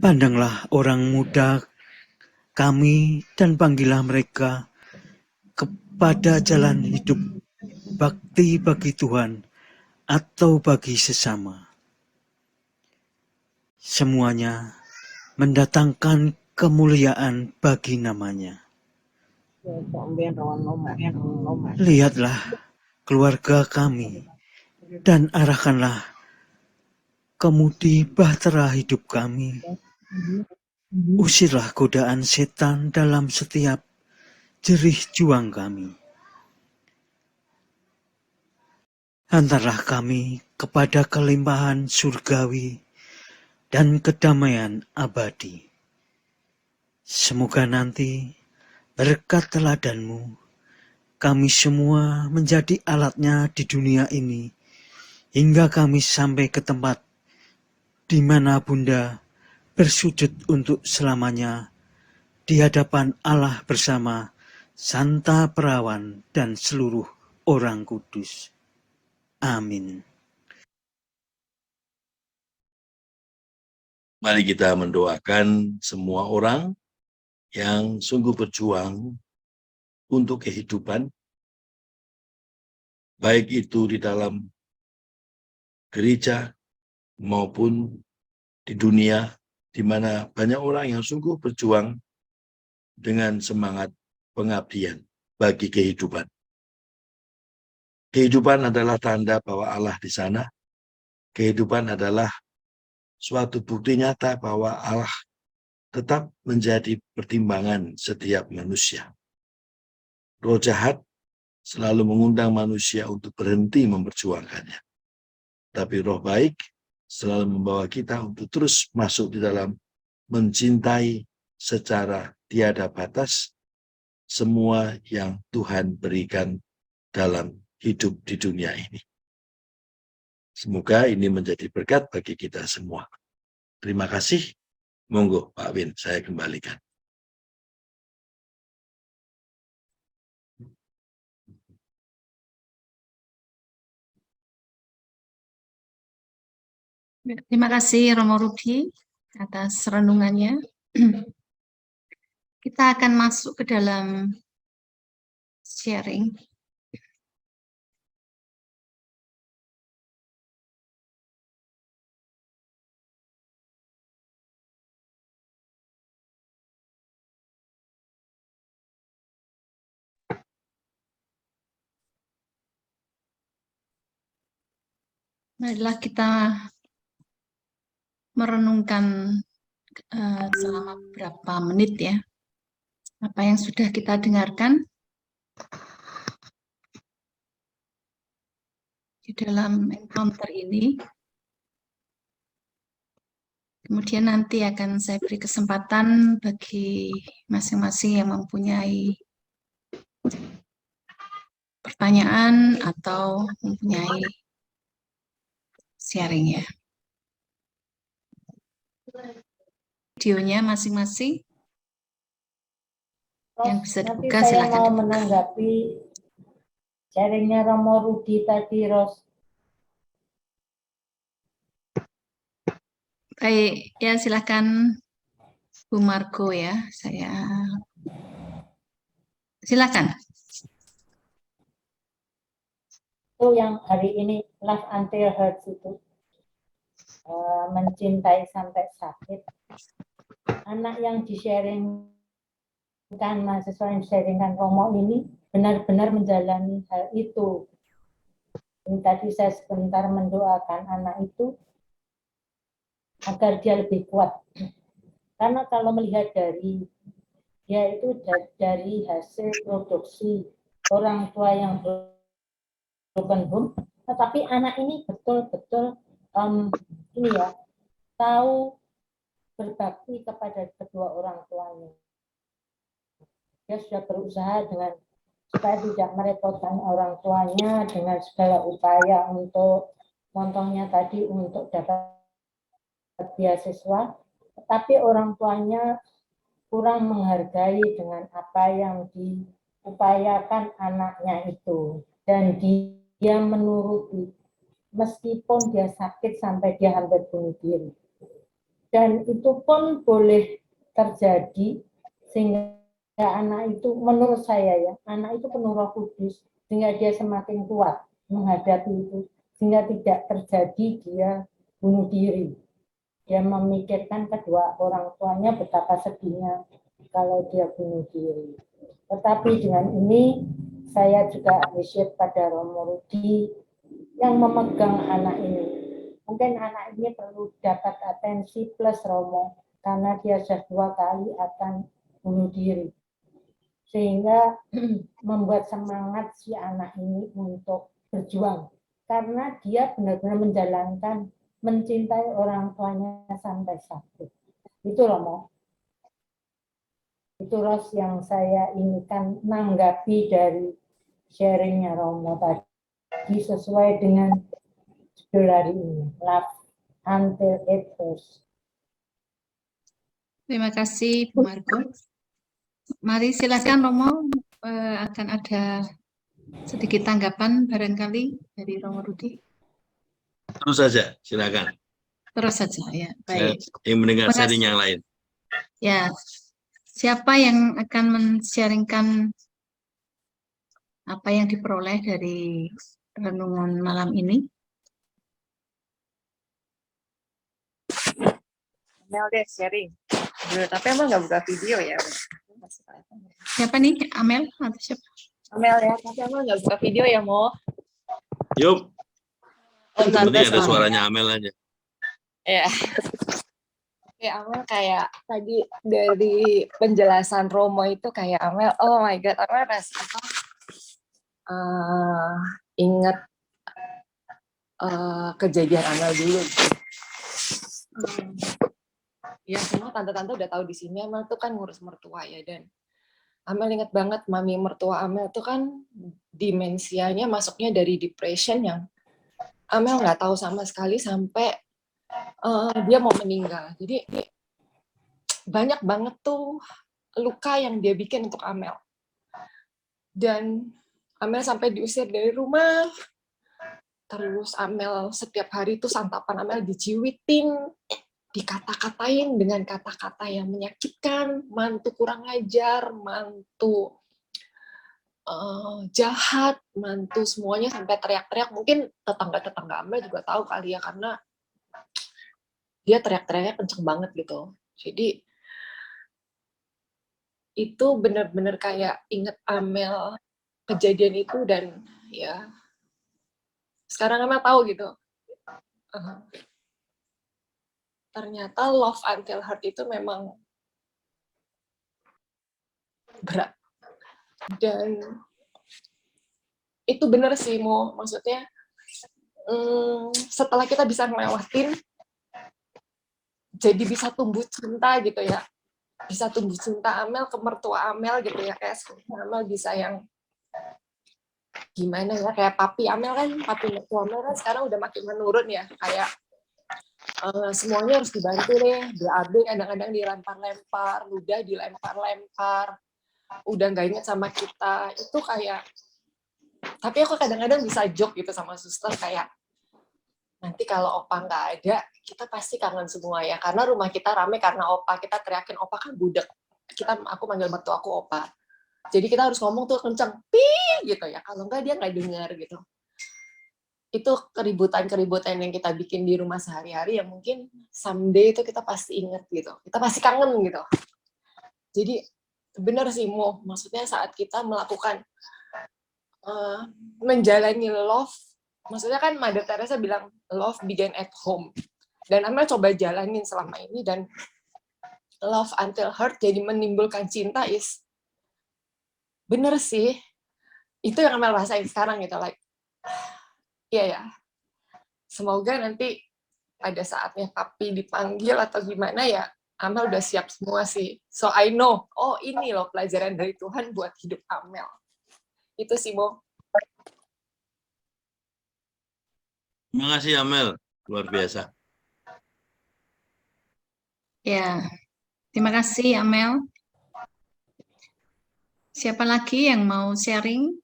Pandanglah orang muda kami dan panggillah mereka kepada jalan hidup bakti bagi Tuhan atau bagi sesama. Semuanya mendatangkan kemuliaan bagi namanya. Lihatlah keluarga kami dan arahkanlah kemudi bahtera hidup kami. Usirlah godaan setan dalam setiap jerih juang kami. Hantarlah kami kepada kelimpahan surgawi dan kedamaian abadi. Semoga nanti berkat teladanmu, kami semua menjadi alatnya di dunia ini, hingga kami sampai ke tempat di mana Bunda bersujud untuk selamanya di hadapan Allah bersama Santa Perawan dan seluruh orang kudus. Amin. Mari kita mendoakan semua orang yang sungguh berjuang untuk kehidupan, baik itu di dalam gereja maupun di dunia, di mana banyak orang yang sungguh berjuang dengan semangat pengabdian bagi kehidupan. Kehidupan adalah tanda bahwa Allah di sana. Kehidupan adalah suatu bukti nyata bahwa Allah tetap menjadi pertimbangan setiap manusia. Roh jahat selalu mengundang manusia untuk berhenti memperjuangkannya. Tapi roh baik selalu membawa kita untuk terus masuk di dalam mencintai secara tiada batas semua yang Tuhan berikan dalam hidup di dunia ini. Semoga ini menjadi berkat bagi kita semua. Terima kasih. Monggo Pak Win, saya kembalikan. Terima kasih Romo Rudi atas renungannya. Kita akan masuk ke dalam sharing. Marilah kita merenungkan selama beberapa menit ya, apa yang sudah kita dengarkan di dalam encounter ini. Kemudian nanti akan saya beri kesempatan bagi masing-masing yang mempunyai pertanyaan atau mempunyai sharing ya. Videonya masing-masing yang bisa Nanti dibuka saya silakan mau dibuka. menanggapi sharingnya Romo Rudi tadi, Ros. Baik, ya silakan Bu Margo ya. Silakan. Itu yang hari ini Love Until Hurts itu. Mencintai sampai sakit. Anak yang di-sharingkan, mahasiswa yang di-sharingkan Romo ini benar-benar menjalani hal itu. Ini tadi saya sebentar mendoakan anak itu agar dia lebih kuat. Karena kalau melihat dari dia itu dari hasil produksi orang tua yang broken home, tetapi anak ini betul-betul ini ya, tahu berbakti kepada kedua orang tuanya. Dia sudah berusaha dengan supaya tidak merepotkan orang tuanya dengan segala upaya untuk, contohnya tadi untuk dapat beasiswa, tetapi orang tuanya kurang menghargai dengan apa yang diupayakan anaknya itu, dan dia menuruti meskipun dia sakit sampai dia hampir bunuh diri. Dan itu pun boleh terjadi sehingga anak itu, menurut saya ya, anak itu penuh Roh Kudus sehingga dia semakin kuat menghadapi itu, sehingga tidak terjadi dia bunuh diri. Dia memikirkan kedua orang tuanya betapa sedihnya kalau dia bunuh diri. Tetapi dengan ini saya juga appreciate pada Romo Rudi yang memegang anak ini. Mungkin anak ini perlu dapat atensi plus Romo, karena dia sudah 2 kali akan bunuh diri. Sehingga membuat semangat si anak ini untuk berjuang. Karena dia benar-benar menjalankan, mencintai orang tuanya sampai sakit. Itu Romo. Itu Ros yang saya inikan menanggapi dari sharingnya Romo tadi sesuai dengan judul hari ini, Love Until It Hurts. Terima kasih Bu Margo. Mari silakan Romo, akan ada sedikit tanggapan barangkali dari Romo Rudi. Terus saja, silakan. Terus saja ya. Saya Baik. ingin mendengar Terima kasih. sharing yang lain. Ya. Siapa yang akan men-sharingkan apa yang diperoleh dari renungan malam ini? Amel deh sharing. Tapi emang nggak buka video ya? Siapa nih? Amel atau siapa? Amel ya, tapi emang nggak buka video ya, Mo? Yuk, Oh, yang penting ada soalnya. suaranya Amel aja. Ya. Oke, Amel kayak tadi dari penjelasan Romo itu kayak Amel, oh my God, Amel rasa apa? Ingat kejadian Amel dulu. Ya semua tante-tante udah tahu di sini Amel tuh kan ngurus mertua ya, dan Amel ingat banget mami mertua Amel tuh kan dimensianya masuknya dari depression yang Amel nggak tahu sama sekali sampai dia mau meninggal. Jadi banyak banget tuh luka yang dia bikin untuk Amel. Dan Amel sampai diusir dari rumah. Terus Amel setiap hari tuh santapan Amel dijiwitin, dikata-katain dengan kata-kata yang menyakitkan, mantu kurang ajar, mantu jahat, mantu semuanya sampai teriak-teriak. Mungkin tetangga-tetangga Amel juga tahu kali ya, karena dia teriak-teriaknya kenceng banget gitu. Jadi itu benar-benar kayak inget Amel kejadian itu, dan ya sekarang Amel tahu gitu. Ternyata love until hurt itu memang berat. Dan itu benar sih, maksudnya setelah kita bisa ngelewatin, jadi bisa tumbuh cinta gitu ya. Bisa tumbuh cinta Amel ke mertua Amel gitu ya, kayak Amel bisa yang gimana ya, kayak papi Amel kan, papi mertua Amel kan sekarang udah makin menurun ya, kayak semuanya harus dibantu deh, BAB kadang-kadang dilempar-lempar, ludah dilempar-lempar, udah nggak inget sama kita, itu kayak, tapi aku kadang-kadang bisa joke gitu sama suster, kayak, nanti kalau opa nggak ada, kita pasti kangen semua ya, karena rumah kita rame karena opa, kita teriakin opa kan budek, aku manggil mertua aku opa, jadi kita harus ngomong tuh kenceng, pii gitu ya, kalau nggak dia nggak dengar gitu. Itu keributan-keributan yang kita bikin di rumah sehari-hari yang mungkin someday itu kita pasti inget gitu, kita pasti kangen gitu. Jadi benar sih maksudnya saat kita melakukan menjalani love, maksudnya kan Mother Teresa bilang love begin at home, dan Amel coba jalanin selama ini, dan love until hurt jadi menimbulkan cinta bener sih, itu yang Amel rasain sekarang gitu, like iya ya, semoga nanti pada saatnya papi dipanggil atau gimana ya, Amel udah siap semua sih. So I know, oh ini loh pelajaran dari Tuhan buat hidup Amel. Itu sih, Mo. Terima kasih Amel, luar biasa. Ya, terima kasih Amel. Siapa lagi yang mau sharing?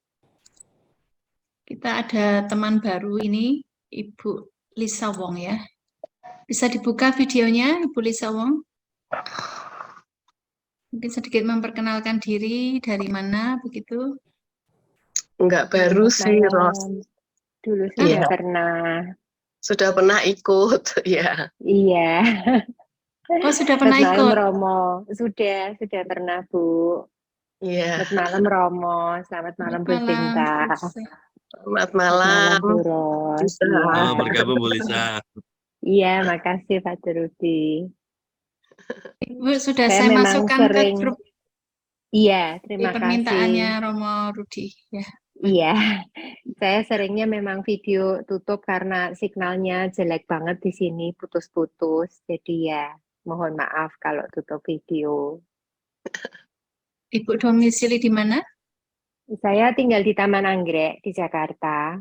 Kita ada teman baru ini, Ibu Lisa Wong ya. Bisa dibuka videonya, Ibu Lisa Wong? Mungkin sedikit memperkenalkan diri, dari mana begitu? Enggak baru sih, Ros. Dulu sudah Sudah pernah ikut, ya. Iya. Oh, sudah pernah Selamat malam ikut? Romo. Sudah pernah, Bu. Iya. Selamat malam Romo, selamat malam Bu Sinta. Selamat malam, Bu Ros. Bergabung Bu Lisa. Iya, makasih Pak Rudi. Ibu sudah Saya saya memang masukkan sering- ke grup Iya, terima permintaannya kasih. Romo Rudi ya. Iya, saya seringnya memang video tutup karena signalnya jelek banget di sini, putus-putus. Jadi ya, mohon maaf kalau tutup video. Ibu domisili di mana? Saya tinggal di Taman Anggrek di Jakarta.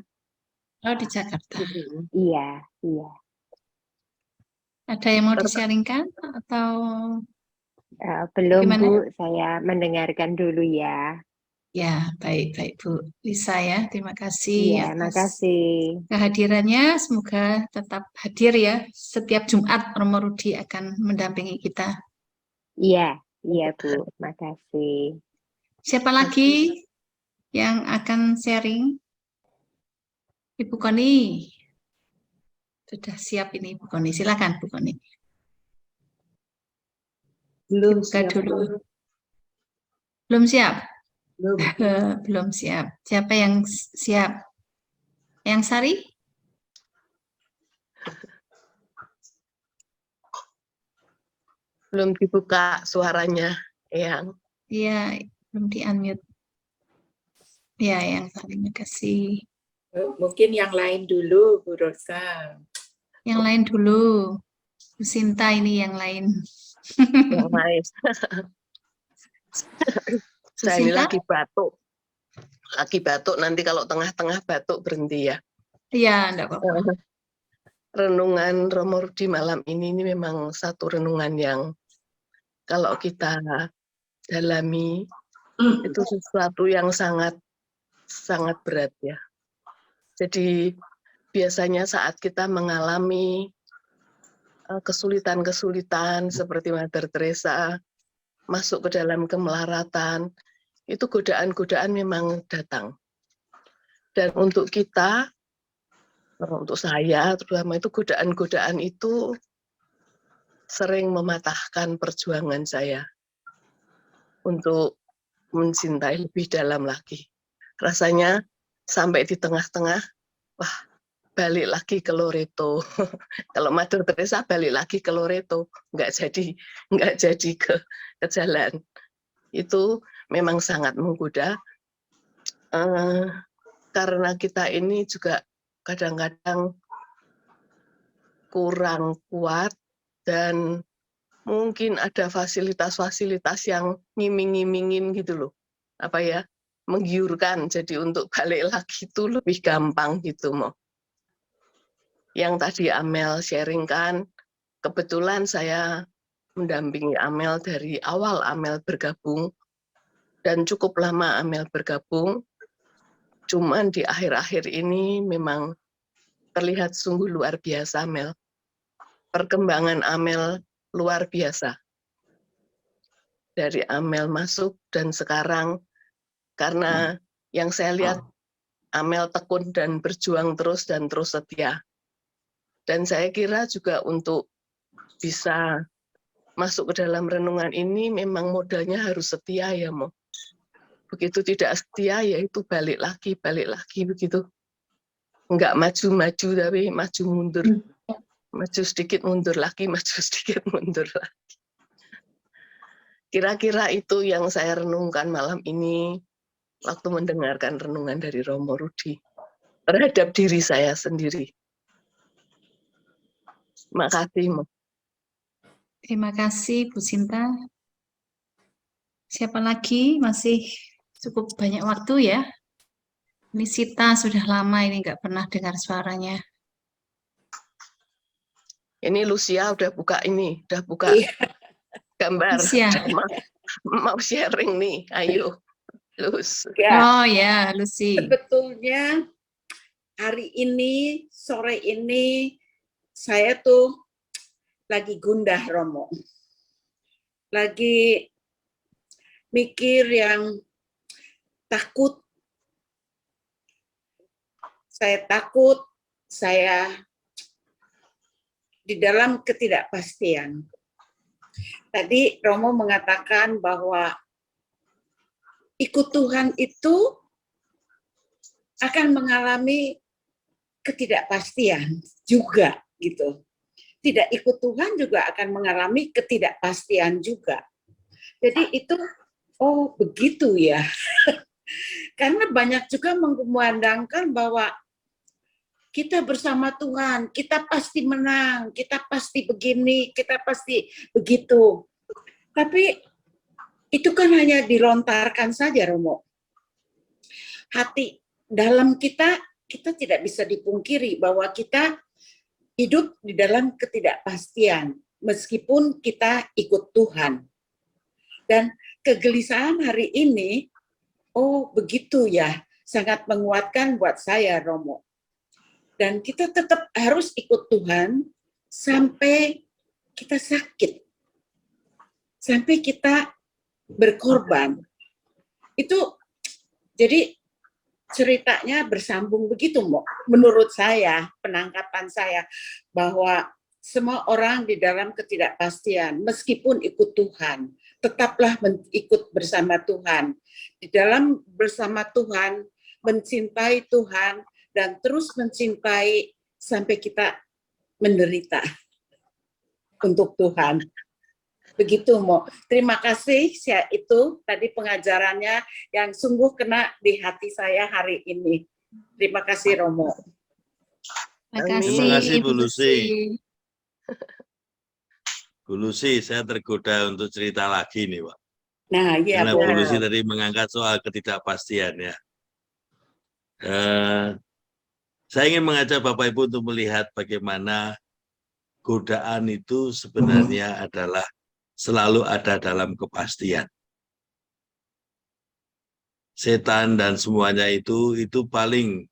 Oh, di Jakarta. Iya, iya. Ada yang mau di-sharingkan atau Belum gimana? Bu, saya mendengarkan dulu ya. Ya, baik Bu Lisa ya. Terima kasih Iya, atas makasih. kehadirannya. Semoga tetap hadir ya. Setiap Jumat Romo Rudi akan mendampingi kita. Iya, iya Bu, makasih. Siapa lagi yang akan sharing? Ibu Koni. Sudah siap ini Ibu Koni. Silakan Bu Koni. Belum Dibuka siap. dulu. Belum siap? Belum. Belum siap. Siapa yang siap? Yang Sari? belum dibuka suaranya, Yang. Iya, belum di-unmute. Ya, yang Sari, makasih. Mungkin yang lain dulu, Bu Rosa. Yang lain dulu. Bu Sinta ini yang lain. Yang lain. Saya ini Sinta? lagi batuk. Lagi batuk, nanti kalau tengah-tengah batuk berhenti ya. Iya, enggak apa-apa. Renungan Romo Rudi malam ini memang satu renungan yang kalau kita dalami itu sesuatu yang sangat berat ya. Jadi biasanya saat kita mengalami kesulitan-kesulitan seperti Mother Teresa masuk ke dalam kemelaratan, itu godaan-godaan memang datang. Dan untuk kita, untuk saya terutama itu godaan-godaan itu sering mematahkan perjuangan saya untuk mencintai lebih dalam lagi. Rasanya sampai di tengah-tengah, wah balik lagi ke Loreto. Kalau Mother Teresa balik lagi ke Loreto, nggak jadi ke jalan. Itu memang sangat menggoda. Karena kita ini juga kadang-kadang kurang kuat dan mungkin ada fasilitas-fasilitas yang ngiming-ngimingin gitu loh. Apa ya? Menggiurkan. Jadi untuk balik lagi itu lebih gampang gitu Mo. Yang tadi Amel sharingkan, kebetulan saya mendampingi Amel dari awal Amel bergabung dan cukup lama Amel bergabung. Cuman di akhir-akhir ini memang terlihat sungguh luar biasa Amel. Perkembangan Amel luar biasa. Dari Amel masuk dan sekarang, karena yang saya lihat Amel tekun dan berjuang terus dan terus setia. Dan saya kira juga untuk bisa masuk ke dalam renungan ini memang modalnya harus setia ya Mo. Begitu tidak setia ya itu balik lagi begitu. Enggak maju-maju tapi maju mundur. Maju sedikit mundur lagi, maju sedikit mundur lagi. Kira-kira itu yang saya renungkan malam ini waktu mendengarkan renungan dari Romo Rudi terhadap diri saya sendiri. Makasih, Mo. Terima kasih Bu Sinta. Siapa lagi? Masih cukup banyak waktu ya. Ini Sita sudah lama ini nggak pernah dengar suaranya. Ini Lucia udah buka gambar. Lucia. Mau sharing nih, ayo. Lus. Ya, Oh ya, Lucy. sebetulnya hari ini, sore ini, saya tuh lagi gundah, Romo. Lagi mikir yang takut. Saya di dalam ketidakpastian. Tadi Romo mengatakan bahwa ikut Tuhan itu akan mengalami ketidakpastian juga gitu. Tidak ikut Tuhan juga akan mengalami ketidakpastian juga. Jadi itu, oh begitu ya. Karena banyak juga mengumandangkan bahwa kita bersama Tuhan, kita pasti menang, kita pasti begini, kita pasti begitu. Tapi itu kan hanya dilontarkan saja, Romo. Hati dalam kita tidak bisa dipungkiri bahwa kita hidup di dalam ketidakpastian, meskipun kita ikut Tuhan. Dan kegelisahan hari ini, oh begitu ya, sangat menguatkan buat saya, Romo. Dan kita tetap harus ikut Tuhan sampai kita sakit, sampai kita berkorban. Itu jadi ceritanya bersambung begitu, menurut saya, penangkapan saya, bahwa semua orang di dalam ketidakpastian, meskipun ikut Tuhan, tetaplah ikut bersama Tuhan. Di dalam bersama Tuhan, mencintai Tuhan, dan terus mencintai sampai kita menderita untuk Tuhan. Begitu, Mo. Terima kasih, itu tadi pengajarannya yang sungguh kena di hati saya hari ini. Terima kasih, Romo. Terima kasih, Bu Lucy. Bu Lucy, saya tergoda untuk cerita lagi nih, Pak. Nah, iya Karena Bu. Bu Lucy tadi mengangkat soal ketidakpastian ya. Saya ingin mengajak Bapak Ibu untuk melihat bagaimana godaan itu sebenarnya adalah selalu ada dalam kepastian. Setan dan semuanya itu paling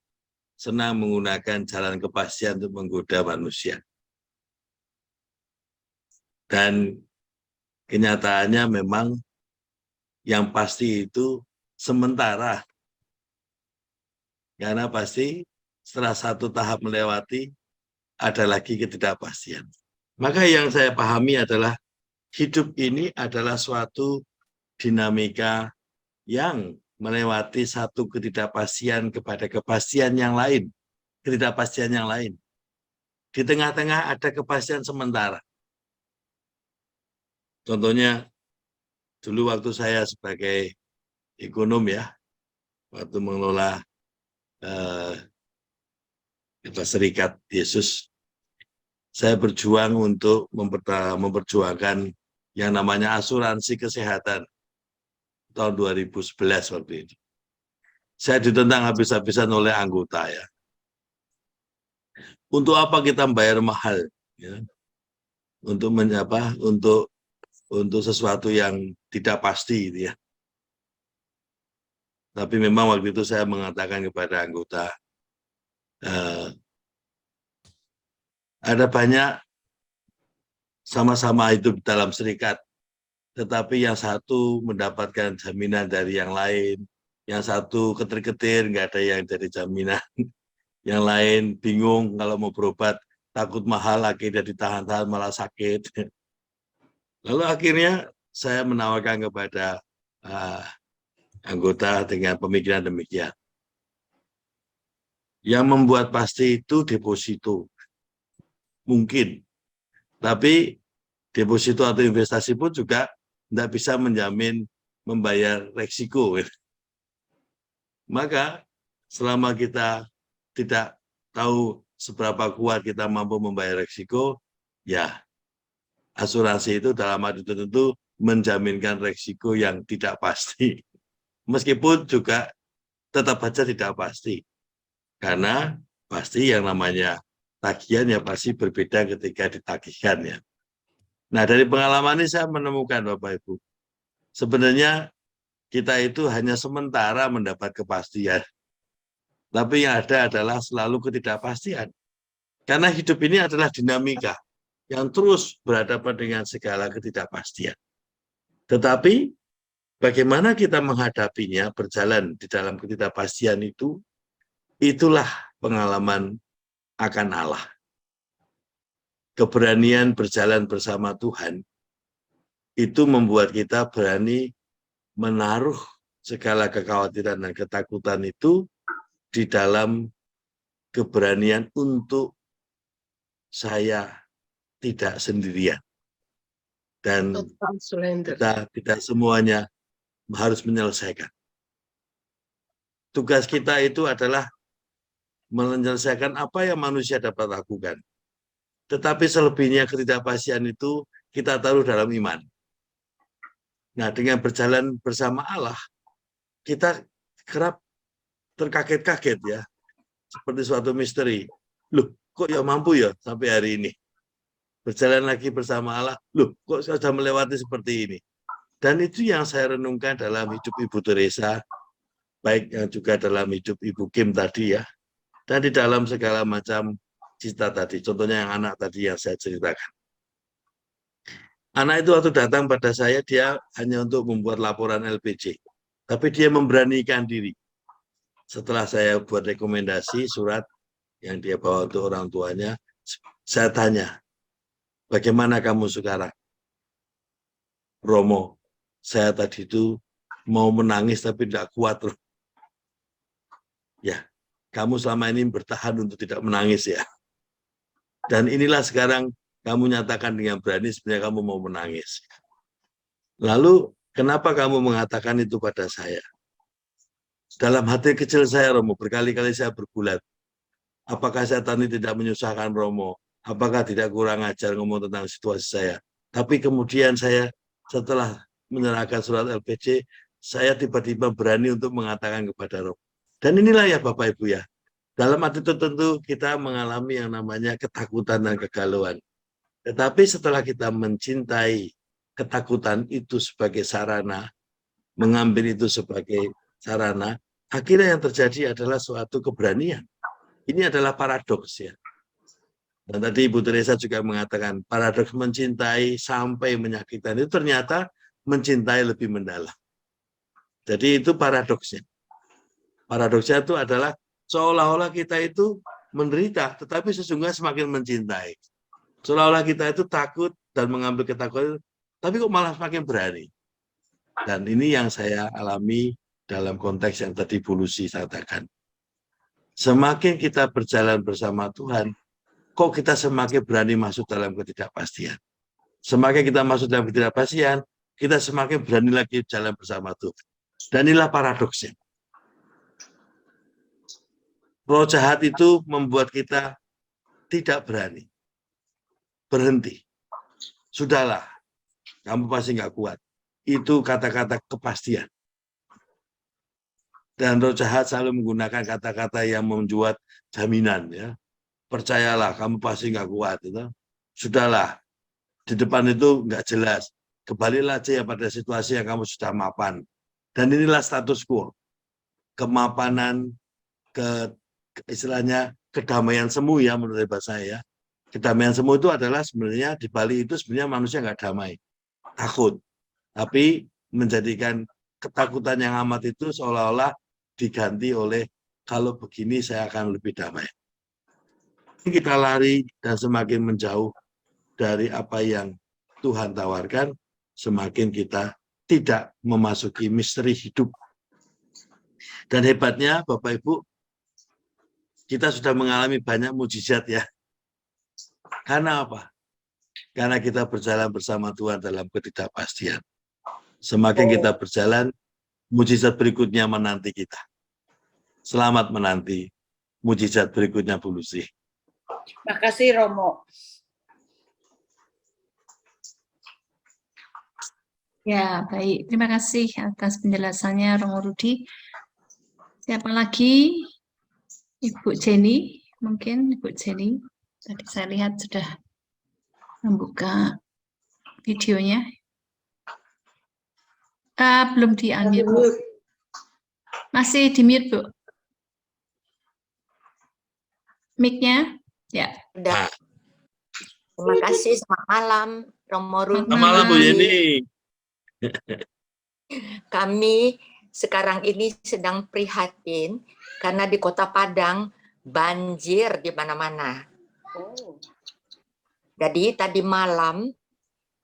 senang menggunakan jalan kepastian untuk menggoda manusia. Dan kenyataannya memang yang pasti itu sementara. Karena pasti setelah satu tahap melewati, ada lagi ketidakpastian. Maka yang saya pahami adalah hidup ini adalah suatu dinamika yang melewati satu ketidakpastian kepada kepastian yang lain. Ketidakpastian yang lain. Di tengah-tengah ada kepastian sementara. Contohnya, dulu waktu saya sebagai ekonom ya, waktu mengelola Serikat Yesus, saya berjuang untuk memperjuangkan yang namanya asuransi kesehatan tahun 2011 waktu itu. Saya ditentang habis-habisan oleh anggota ya. Untuk apa kita bayar mahal? Ya? Untuk sesuatu yang tidak pasti, gitu ya. Tapi memang waktu itu saya mengatakan kepada anggota, ada banyak sama-sama hidup dalam serikat, tetapi yang satu mendapatkan jaminan dari yang lain, yang satu ketir-ketir, nggak ada yang dari jaminan, yang lain bingung kalau mau berobat, takut mahal, akhirnya ditahan-tahan malah sakit. Lalu akhirnya saya menawarkan kepada anggota dengan pemikiran demikian. Yang membuat pasti itu deposito. Mungkin. Tapi deposito atau investasi pun juga tidak bisa menjamin membayar resiko. Maka selama kita tidak tahu seberapa kuat kita mampu membayar resiko, ya asuransi itu dalam arti tertentu menjaminkan resiko yang tidak pasti. Meskipun juga tetap saja tidak pasti. Karena pasti yang namanya tagihan ya pasti berbeda ketika ditagihkan ya. Nah dari pengalaman ini saya menemukan Bapak Ibu, sebenarnya kita itu hanya sementara mendapat kepastian. Tapi yang ada adalah selalu ketidakpastian. Karena hidup ini adalah dinamika yang terus berhadapan dengan segala ketidakpastian. Tetapi bagaimana kita menghadapinya, berjalan di dalam ketidakpastian itu, itulah pengalaman akan Allah. Keberanian berjalan bersama Tuhan itu membuat kita berani menaruh segala kekhawatiran dan ketakutan itu di dalam keberanian untuk saya tidak sendirian. Dan kita tidak semuanya harus menyelesaikan. Tugas kita itu adalah menyelesaikan apa yang manusia dapat lakukan. Tetapi selebihnya ketidakpastian itu kita taruh dalam iman. Nah, dengan berjalan bersama Allah, kita kerap terkaget-kaget ya. Seperti suatu misteri. Loh, kok ya mampu ya sampai hari ini? Berjalan lagi bersama Allah, loh kok sudah melewati seperti ini? Dan itu yang saya renungkan dalam hidup Ibu Teresa, baik yang juga dalam hidup Ibu Kim tadi ya. Dan di dalam segala macam cita tadi, contohnya yang anak tadi yang saya ceritakan. Anak itu waktu datang pada saya, dia hanya untuk membuat laporan LPJ. Tapi dia memberanikan diri. Setelah saya buat rekomendasi, surat yang dia bawa untuk orang tuanya, saya tanya, bagaimana kamu sekarang? Romo, saya tadi itu mau menangis tapi tidak kuat. Ya, kamu selama ini bertahan untuk tidak menangis ya. Dan inilah sekarang kamu nyatakan dengan berani sebenarnya kamu mau menangis. Lalu kenapa kamu mengatakan itu pada saya? Dalam hati kecil saya Romo, berkali-kali saya bergulat. Apakah saya tadi tidak menyusahkan Romo? Apakah tidak kurang ajar ngomong tentang situasi saya? Tapi kemudian saya setelah menyerahkan surat LPC, saya tiba-tiba berani untuk mengatakan kepada Romo. Dan inilah ya Bapak Ibu ya, dalam arti tertentu kita mengalami yang namanya ketakutan dan kegalauan. Tetapi setelah kita mencintai ketakutan itu sebagai sarana, mengambil itu sebagai sarana, akhirnya yang terjadi adalah suatu keberanian. Ini adalah paradoks ya. Dan tadi Ibu Teresa juga mengatakan paradoks mencintai sampai menyakitkan itu ternyata mencintai lebih mendalam. Jadi itu paradoksnya. Paradoksnya itu adalah seolah-olah kita itu menderita, tetapi sesungguhnya semakin mencintai. Seolah-olah kita itu takut dan mengambil ketakutan, tapi kok malah semakin berani. Dan ini yang saya alami dalam konteks yang tadi Bu Lucy katakan. Semakin kita berjalan bersama Tuhan, kok kita semakin berani masuk dalam ketidakpastian. Semakin kita masuk dalam ketidakpastian, kita semakin berani lagi jalan bersama Tuhan. Dan inilah paradoksnya. Roh jahat itu membuat kita tidak berani. Berhenti. Sudahlah, kamu pasti nggak kuat. Itu kata-kata kepastian. Dan roh jahat selalu menggunakan kata-kata yang membuat jaminan. Ya. Percayalah, kamu pasti nggak kuat. Gitu. Sudahlah, di depan itu nggak jelas. Kembalilah aja ya pada situasi yang kamu sudah mapan. Dan inilah status quo. Kemapanan, istilahnya kedamaian semu ya menurut bahasa saya. Kedamaian semu itu adalah sebenarnya di Bali itu sebenarnya manusia nggak damai. Takut. Tapi menjadikan ketakutan yang amat itu seolah-olah diganti oleh kalau begini saya akan lebih damai. Kita lari dan semakin menjauh dari apa yang Tuhan tawarkan, semakin kita tidak memasuki misteri hidup. Dan hebatnya Bapak Ibu, kita sudah mengalami banyak mujizat ya. Karena apa? Karena kita berjalan bersama Tuhan dalam ketidakpastian. Semakin kita berjalan, mujizat berikutnya menanti kita. Selamat menanti mujizat berikutnya Bu Lucy. Makasih Romo. Ya, baik. Terima kasih atas penjelasannya Romo Rudi. Siapa lagi? Ibu Jenny, mungkin Ibu Jenny. Tadi saya lihat sudah membuka videonya. Belum di-unmute, Bu. Masih di-mute, Bu. Mic-nya? Ya. Udah. Terima kasih, selamat malam Romo Rudi. Selamat malam Bu Yeni. Kami sekarang ini sedang prihatin karena di Kota Padang banjir di mana-mana. Jadi tadi malam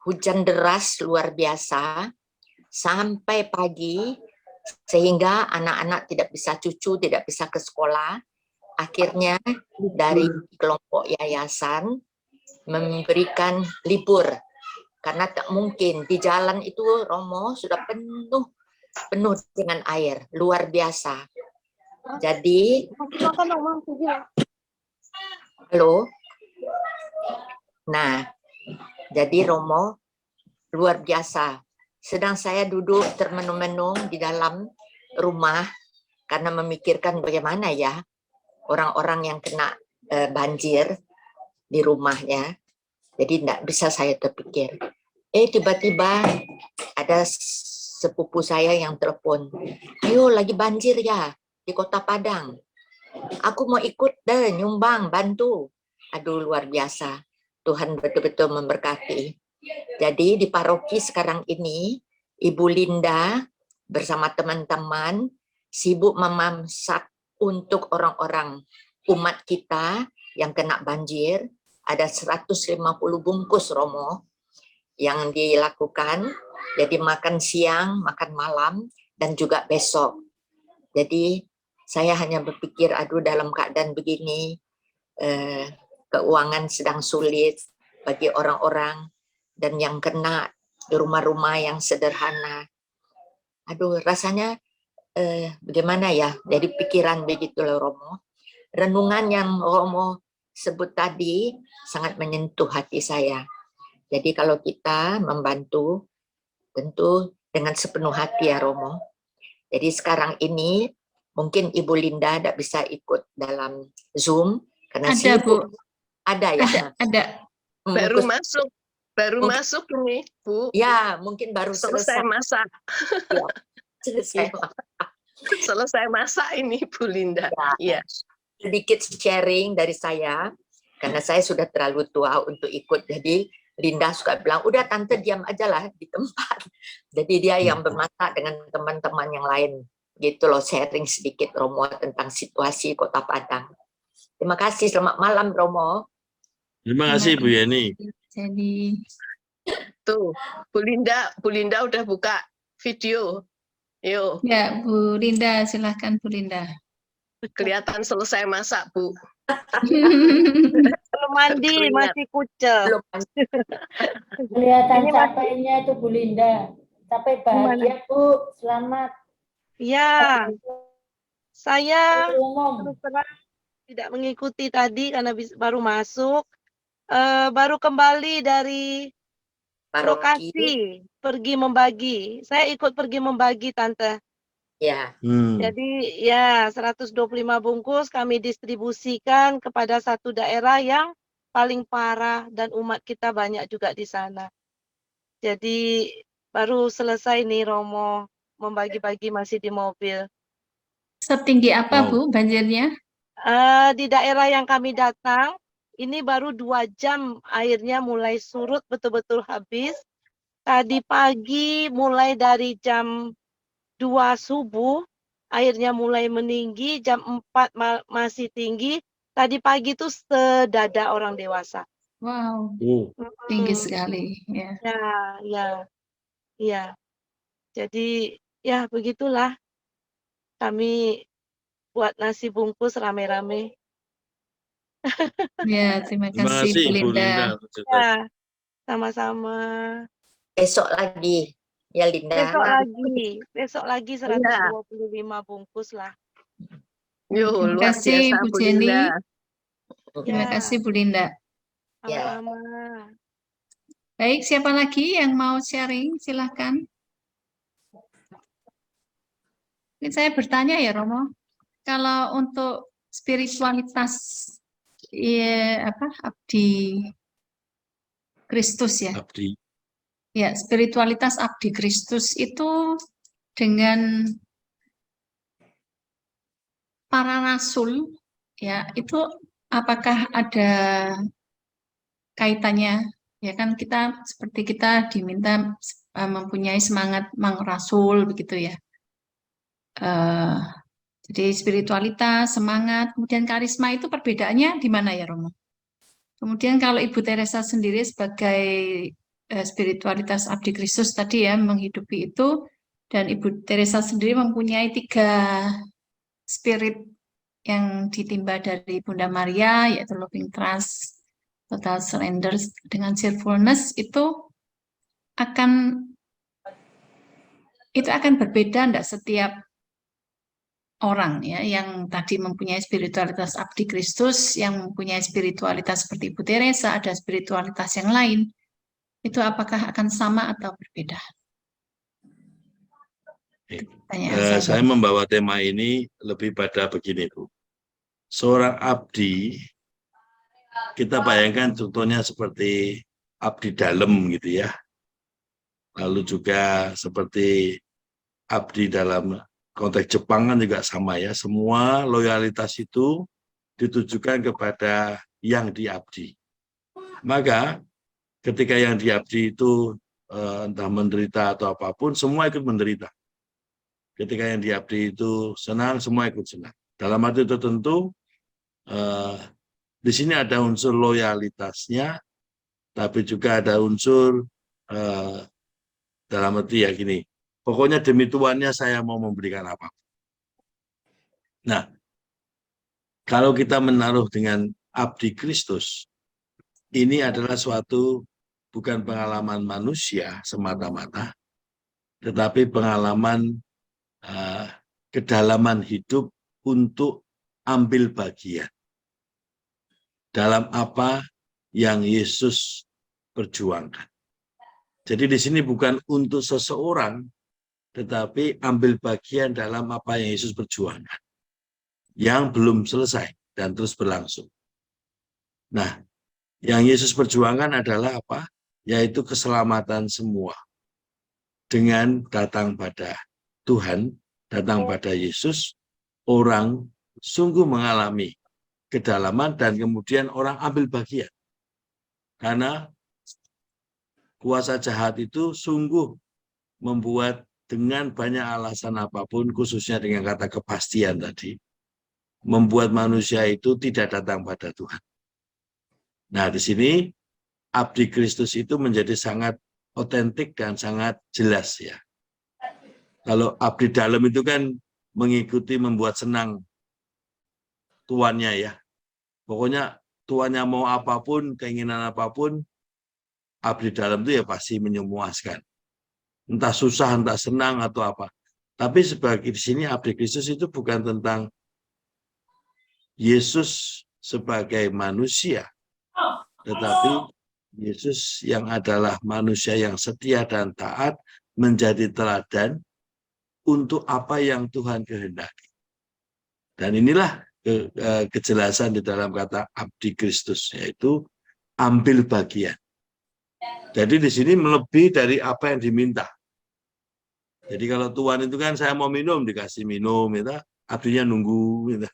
hujan deras luar biasa sampai pagi sehingga anak-anak tidak bisa cucu, tidak bisa ke sekolah. Akhirnya dari kelompok yayasan memberikan libur karena tak mungkin di jalan itu Romo sudah penuh dengan air luar biasa. Jadi halo. Nah, jadi Romo luar biasa. Sedang saya duduk termenung-menung di dalam rumah karena memikirkan bagaimana ya orang-orang yang kena banjir di rumahnya. Jadi tidak bisa saya terpikir. Tiba-tiba ada sepupu saya yang telepon. Ayo lagi banjir ya di Kota Padang. Aku mau ikut deh nyumbang, bantu. Aduh luar biasa. Tuhan betul-betul memberkati. Jadi di paroki sekarang ini, Ibu Linda bersama teman-teman sibuk memasak untuk orang-orang umat kita yang kena banjir. Ada 150 bungkus Romo yang dilakukan. Jadi makan siang, makan malam, dan juga besok. Jadi saya hanya berpikir, aduh dalam keadaan begini, keuangan sedang sulit bagi orang-orang dan yang kena di rumah-rumah yang sederhana. Aduh rasanya bagaimana ya, jadi pikiran begitu loh Romo. Renungan yang Romo sebut tadi sangat menyentuh hati saya. Jadi kalau kita membantu, tentu dengan sepenuh hati ya Romo. Jadi sekarang ini mungkin Ibu Linda tidak bisa ikut dalam Zoom karena Ada, sibuk. Bu. Ada ya. Ada. Baru masuk, masuk ini, Bu. Ya, mungkin baru selesai masak. Ya, selesai. Selesai masak ini, Bu Linda. Ya. Sedikit sharing dari saya, karena saya sudah terlalu tua untuk ikut. Jadi Linda suka bilang, udah tante diam aja lah di tempat. Jadi dia yang bermasak dengan teman-teman yang lain. Gitu loh, sharing sedikit Romo tentang situasi Kota Padang. Terima kasih, selamat malam Romo. Terima kasih Bu Yeni. Jadi tuh Bu Linda udah buka video. Yuk. Ya, Bu Linda, silahkan Bu Linda. Kelihatan selesai masak, Bu. Belum mandi, masih kucel. Kelihatan capeknya itu Bu Linda. Capek bahagia Bu, selamat. Ya, saya terus terang tidak mengikuti tadi karena baru masuk. Baru kembali dari lokasi pergi membagi. Saya ikut pergi membagi, Tante. Ya. Jadi ya 125 bungkus kami distribusikan kepada satu daerah yang paling parah dan umat kita banyak juga di sana. Jadi baru selesai nih Romo membagi-bagi masih di mobil. Setinggi apa Bu banjirnya? Di daerah yang kami datang, ini baru 2 jam airnya mulai surut betul-betul habis. Tadi pagi mulai dari jam 2 subuh, airnya mulai meninggi, jam 4 masih tinggi. Tadi pagi itu sedada orang dewasa. Wow, tinggi sekali. Ya. Ya. Jadi ya begitulah. Kami buat nasi bungkus rame-rame. Ya, terima kasih Bu Linda. Ya, sama-sama. Besok lagi, ya Linda. Besok lagi 125 bungkus lah. Terima kasih Bu Jenny. Terima kasih Bu Linda. Sama-sama. Baik, siapa lagi yang mau sharing? Silahkan. Ini saya bertanya ya Romo, kalau untuk spiritualitas abdi Kristus ya. Ya, spiritualitas abdi Kristus itu dengan para rasul ya, itu apakah ada kaitannya? Ya kan seperti kita diminta mempunyai semangat rasul begitu ya. Jadi spiritualitas, semangat, kemudian karisma itu perbedaannya di mana ya Romo? Kemudian kalau Ibu Teresa sendiri sebagai spiritualitas abdi Kristus tadi ya menghidupi itu, dan Ibu Teresa sendiri mempunyai 3 spirit yang ditimba dari Bunda Maria, yaitu loving trust, total surrender dengan cheerfulness, itu akan berbeda enggak setiap orang ya, yang tadi mempunyai spiritualitas abdi Kristus, yang mempunyai spiritualitas seperti Ibu Teresa, ada spiritualitas yang lain, itu apakah akan sama atau berbeda? Saya membawa tema ini lebih pada begini Bu. Seorang abdi, kita bayangkan contohnya seperti abdi dalam gitu ya. Lalu juga seperti abdi dalam konteks Jepang kan juga sama ya, semua loyalitas itu ditujukan kepada yang diabdi. Maka ketika yang diabdi itu entah menderita atau apapun, semua ikut menderita. Ketika yang diabdi itu senang, semua ikut senang. Dalam arti tertentu, di sini ada unsur loyalitasnya, tapi juga ada unsur dalam arti ya gini, pokoknya demi tuannya saya mau memberikan apa. Nah, kalau kita menaruh dengan abdi Kristus, ini adalah suatu bukan pengalaman manusia semata-mata, tetapi pengalaman kedalaman hidup untuk ambil bagian dalam apa yang Yesus perjuangkan. Jadi di sini bukan untuk seseorang tetapi ambil bagian dalam apa yang Yesus perjuangkan, yang belum selesai dan terus berlangsung. Nah, yang Yesus perjuangkan adalah apa? Yaitu keselamatan semua. Dengan datang pada Tuhan, datang pada Yesus, orang sungguh mengalami kedalaman dan kemudian orang ambil bagian. Karena kuasa jahat itu sungguh membuat dengan banyak alasan apapun, khususnya dengan kata kepastian tadi, membuat manusia itu tidak datang pada Tuhan. Nah, di sini abdi Kristus itu menjadi sangat otentik dan sangat jelas ya. Kalau abdi dalam itu kan mengikuti, membuat senang tuannya ya. Pokoknya tuannya mau apapun, keinginan apapun, abdi dalam itu ya pasti memuaskan. Entah susah, entah senang atau apa. Tapi sebagai di sini abdi Kristus itu bukan tentang Yesus sebagai manusia, tetapi Yesus yang adalah manusia yang setia dan taat menjadi teladan untuk apa yang Tuhan kehendaki. Dan inilah kejelasan di dalam kata abdi Kristus, yaitu ambil bagian. Jadi di sini melebihi dari apa yang diminta. Jadi kalau Tuhan itu kan saya mau minum, dikasih minum, ya, abdinya nunggu. Ya.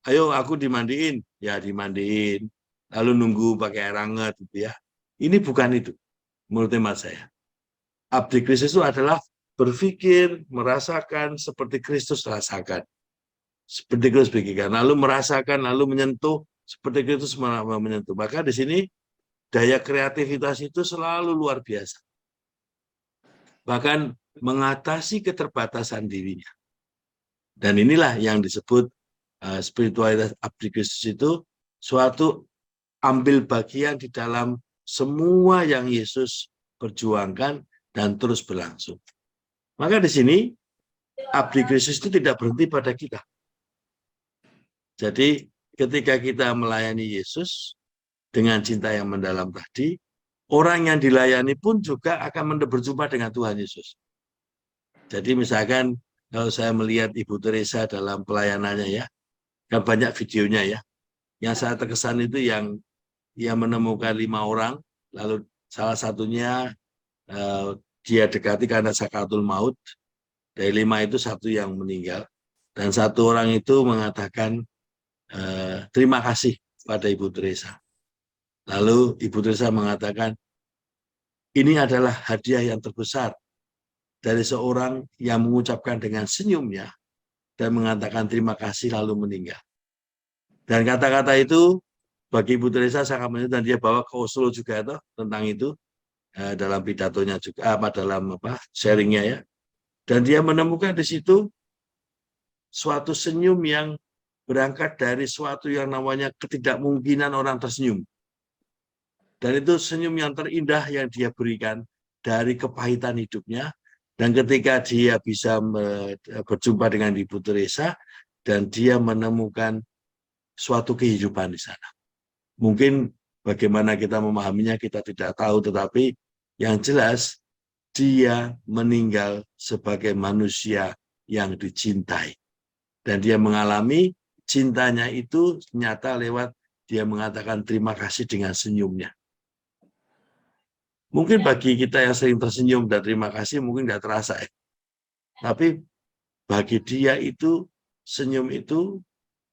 Ayo aku dimandiin, ya dimandiin. Lalu nunggu pakai air hangat gitu ya. Ini bukan itu menurut hemat saya. Abdi Kristus itu adalah berpikir, merasakan seperti Kristus rasakan. Seperti Kristus pikirkan, lalu merasakan, lalu menyentuh seperti Kristus menyentuh. Maka di sini daya kreativitas itu selalu luar biasa. Bahkan mengatasi keterbatasan dirinya. Dan inilah yang disebut spiritualitas abdi Kristus itu suatu ambil bagian di dalam semua yang Yesus perjuangkan dan terus berlangsung. Maka di sini abdi Kristus itu tidak berhenti pada kita. Jadi ketika kita melayani Yesus dengan cinta yang mendalam tadi, orang yang dilayani pun juga akan berjumpa dengan Tuhan Yesus. Jadi misalkan kalau saya melihat Ibu Teresa dalam pelayanannya ya, kan banyak videonya ya. Yang saya terkesan itu yang menemukan 5 orang, lalu salah satunya dia dekati karena sakaratul maut. Dari 5 itu 1 yang meninggal. Dan 1 orang itu mengatakan terima kasih pada Ibu Teresa. Lalu Ibu Teresa mengatakan, ini adalah hadiah yang terbesar dari seorang yang mengucapkan dengan senyumnya dan mengatakan terima kasih lalu meninggal. Dan kata-kata itu bagi Ibu Teresa sangat menyentuh, dan dia bawa ke Oslo juga itu, tentang itu dalam pidatonya juga, dalam sharingnya ya. Dan dia menemukan di situ suatu senyum yang berangkat dari suatu yang namanya ketidakmungkinan orang tersenyum. Dan itu senyum yang terindah yang dia berikan dari kepahitan hidupnya. Dan ketika dia bisa berjumpa dengan Ibu Teresa, dan dia menemukan suatu kehidupan di sana. Mungkin bagaimana kita memahaminya kita tidak tahu, tetapi yang jelas dia meninggal sebagai manusia yang dicintai. Dan dia mengalami cintanya itu nyata lewat dia mengatakan terima kasih dengan senyumnya. Mungkin bagi kita yang sering tersenyum dan terima kasih mungkin tidak terasa ya. Tapi bagi dia itu senyum itu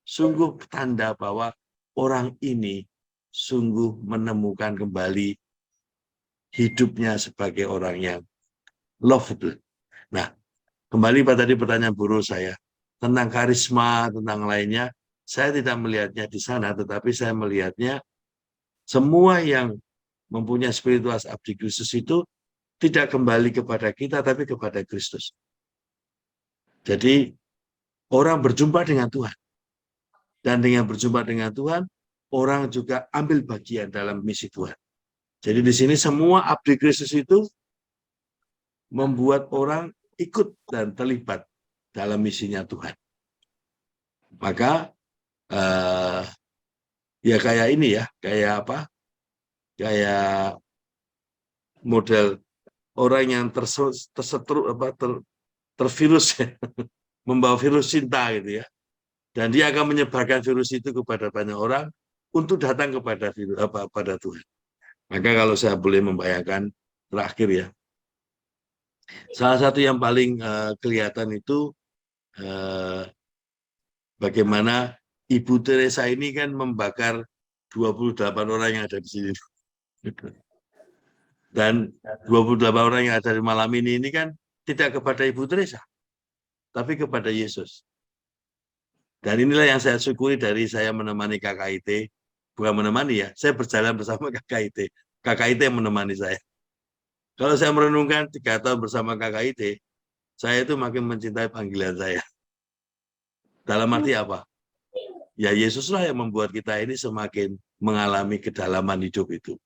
sungguh tanda bahwa orang ini sungguh menemukan kembali hidupnya sebagai orang yang lovable. Nah, kembali pada tadi pertanyaan buruh saya tentang karisma, tentang lainnya, saya tidak melihatnya di sana, tetapi saya melihatnya semua yang mempunyai spiritualitas abdi Kristus itu tidak kembali kepada kita, tapi kepada Kristus. Jadi, orang berjumpa dengan Tuhan. Dan dengan berjumpa dengan Tuhan, orang juga ambil bagian dalam misi Tuhan. Jadi di sini semua abdi Kristus itu membuat orang ikut dan terlibat dalam misinya Tuhan. Maka ya kayak ini ya, kayak apa? Kayak model orang yang tersetru tervirus ya, membawa virus cinta gitu ya. Dan dia akan menyebarkan virus itu kepada banyak orang untuk datang kepada pada Tuhan. Maka kalau saya boleh membayangkan terakhir ya, salah satu yang paling kelihatan itu bagaimana Ibu Teresa ini kan membakar 28 orang yang ada di sini. Dan 28 orang yang ada di malam ini kan tidak kepada Ibu Teresa, tapi kepada Yesus. Dan inilah yang saya syukuri dari saya menemani KKIT, bukan menemani ya, saya berjalan bersama KKIT. KKIT yang menemani saya. Kalau saya merenungkan 3 tahun bersama KKIT, saya itu makin mencintai panggilan saya. Dalam arti apa? Ya Yesuslah yang membuat kita ini semakin mengalami kedalaman hidup itu.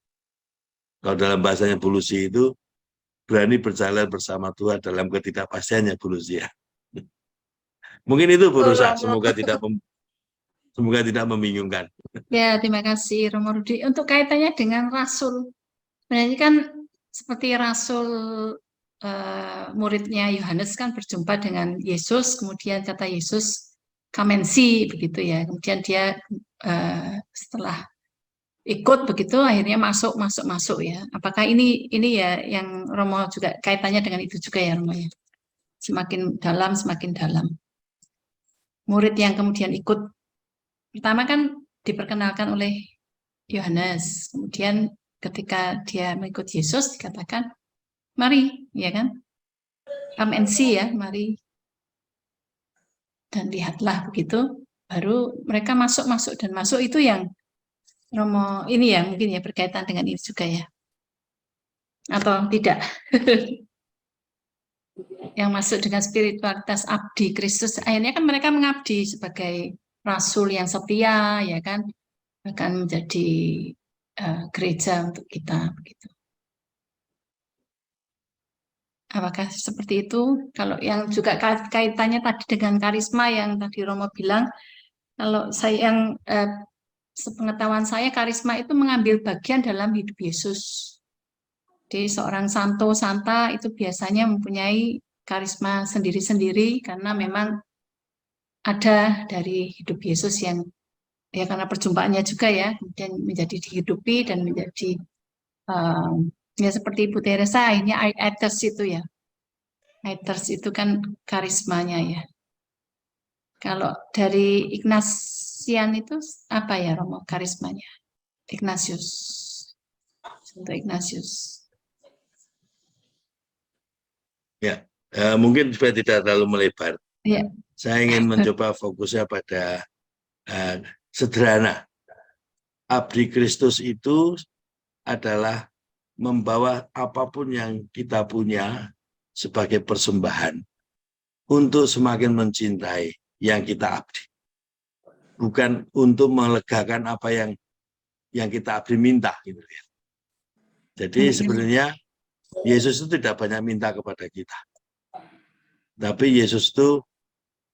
Kalau dalam bahasanya Bu Lucy itu, berani berjalan bersama Tuhan dalam ketidakpastiannya Bu Lucy ya. Mungkin itu Bu Rosa, semoga tidak membingungkan. Ya, terima kasih Romo Rudi. Untuk kaitannya dengan rasul, sebenarnya kan seperti rasul muridnya Yohanes kan berjumpa dengan Yesus, kemudian kata Yesus, "Come and see," begitu ya. Kemudian dia setelah ikut begitu, akhirnya masuk ya. Apakah ini ya yang Romo juga kaitannya dengan itu juga ya Romo ya? Semakin dalam. Murid yang kemudian ikut, pertama kan diperkenalkan oleh Yohanes, kemudian ketika dia mengikut Yesus dikatakan, mari, ya kan? Come and see ya, mari. Dan lihatlah begitu, baru mereka masuk dan masuk itu yang Romo ini ya mungkin ya berkaitan dengan ini juga ya. Atau tidak? Yang masuk dengan spiritualitas abdi Kristus, akhirnya kan mereka mengabdi sebagai rasul yang setia, ya kan, akan menjadi gereja untuk kita begitu. Apakah seperti itu? Kalau yang juga kaitannya tadi dengan karisma yang tadi Romo bilang, kalau saya yang sepengetahuan saya, karisma itu mengambil bagian dalam hidup Yesus. Jadi seorang santo santa itu biasanya mempunyai karisma sendiri-sendiri karena memang ada dari hidup Yesus yang ya karena perjumpaannya juga ya kemudian menjadi dihidupi dan menjadi ya seperti Ibu Teresa akhirnya Aeters itu ya. Aeters itu kan karismanya ya. Kalau dari Ignatian itu apa ya Romo karismanya? Ignatius. Untuk Ignatius. Ya, mungkin supaya tidak terlalu melebar. Ya. Saya ingin mencoba fokusnya pada sederhana. Abdi Kristus itu adalah membawa apapun yang kita punya sebagai persembahan untuk semakin mencintai yang kita abdi. Bukan untuk melegakan apa yang kita abdi minta gitu ya. Jadi sebenarnya Yesus itu tidak banyak minta kepada kita. Tapi Yesus itu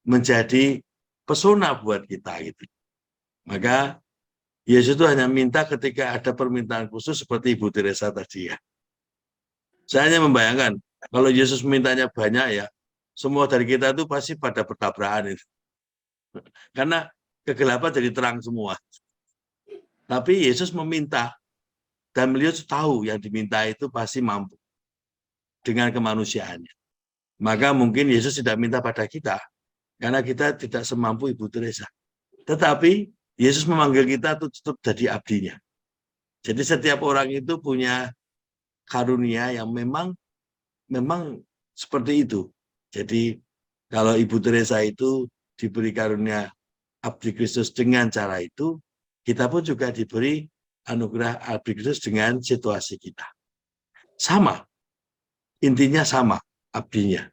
menjadi pesona buat kita gitu. Maka Yesus itu hanya minta ketika ada permintaan khusus seperti Ibu Teresa tadi ya. Saya hanya membayangkan kalau Yesus mintanya banyak ya, semua dari kita itu pasti pada bertabrakan itu. Karena kegelapan jadi terang semua. Tapi Yesus meminta dan beliau tahu yang diminta itu pasti mampu dengan kemanusiaannya. Maka mungkin Yesus tidak minta pada kita karena kita tidak semampu Ibu Teresa. Tetapi Yesus memanggil kita untuk tetap jadi abdinya. Jadi setiap orang itu punya karunia yang memang seperti itu. Jadi kalau Ibu Teresa itu diberi karunia abdi Kristus dengan cara itu, kita pun juga diberi anugerah abdi Kristus dengan situasi kita. Sama. Intinya sama abdinya.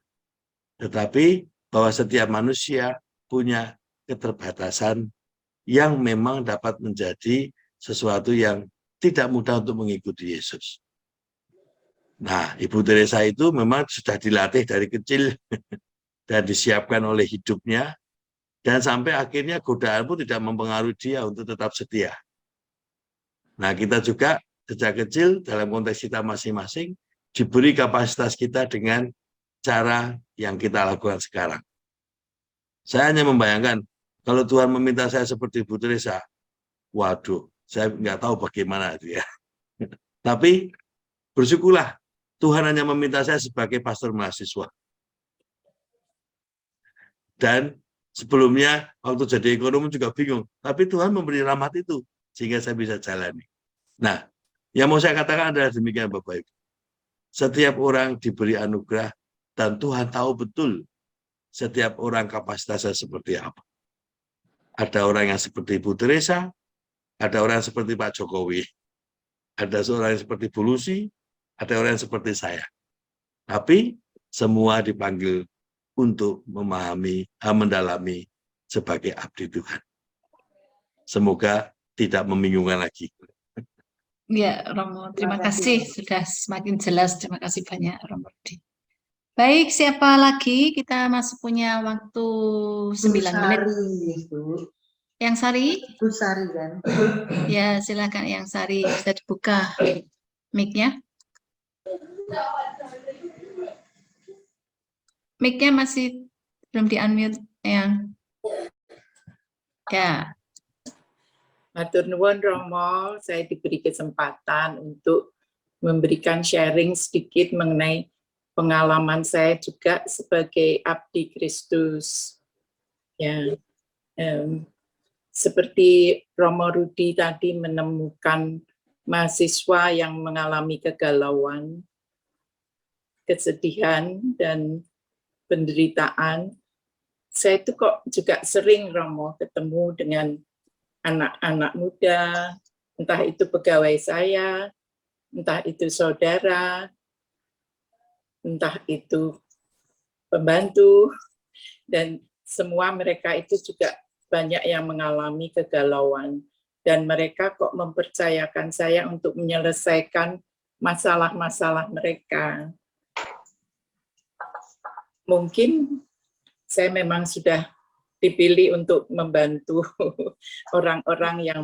Tetapi bahwa setiap manusia punya keterbatasan yang memang dapat menjadi sesuatu yang tidak mudah untuk mengikuti Yesus. Nah, Ibu Teresa itu memang sudah dilatih dari kecil dan disiapkan oleh hidupnya dan sampai akhirnya godaan pun tidak mempengaruhi dia untuk tetap setia. Nah, kita juga sejak kecil dalam konteks kita masing-masing diberi kapasitas kita dengan cara yang kita lakukan sekarang. Saya hanya membayangkan, kalau Tuhan meminta saya seperti Bu Teresa, waduh, saya nggak tahu bagaimana itu ya. Tapi bersyukurlah, Tuhan hanya meminta saya sebagai pastor mahasiswa. Dan sebelumnya, waktu jadi ekonom juga bingung. Tapi Tuhan memberi rahmat itu, sehingga saya bisa jalani. Nah, yang mau saya katakan adalah demikian Bapak Ibu. Setiap orang diberi anugerah, dan Tuhan tahu betul setiap orang kapasitasnya seperti apa. Ada orang yang seperti Bu Teresa, ada orang yang seperti Pak Jokowi, ada seorang yang seperti Bu Lucy, ada orang yang seperti saya. Tapi semua dipanggil untuk memahami, mendalami sebagai abdi Tuhan. Semoga tidak membingungkan lagi. Ya, Romo, terima kasih sudah semakin jelas. Terima kasih banyak, Romo. Baik, siapa lagi? Kita masih punya waktu 9 menit. Yang Sari? Bu Sari kan. Ya, silakan Yang Sari. Bisa dibuka mic-nya. Mic-nya masih belum di-unmute, Yang. Ya. Matur nuwun Romo, saya diberi kesempatan untuk memberikan sharing sedikit mengenai pengalaman saya juga sebagai abdi Kristus. Ya, seperti Romo Rudi tadi menemukan mahasiswa yang mengalami kegalauan, kesedihan, dan penderitaan. Saya itu kok juga sering Romo ketemu dengan anak-anak muda, entah itu pegawai saya, entah itu saudara, entah itu pembantu, dan semua mereka itu juga banyak yang mengalami kegalauan. Dan mereka kok mempercayakan saya untuk menyelesaikan masalah-masalah mereka. Mungkin saya memang sudah dipilih untuk membantu orang-orang yang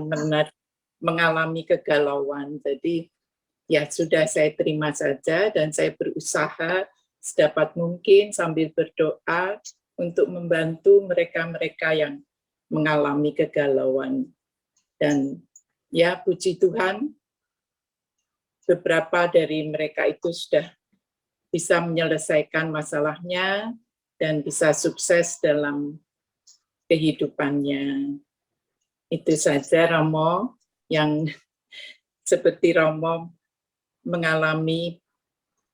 mengalami kegalauan. Jadi ya sudah saya terima saja dan saya berusaha sedapat mungkin sambil berdoa untuk membantu mereka-mereka yang mengalami kegalauan. Dan ya puji Tuhan, beberapa dari mereka itu sudah bisa menyelesaikan masalahnya dan bisa sukses dalam kehidupannya. Itu saja Romo, yang seperti Romo mengalami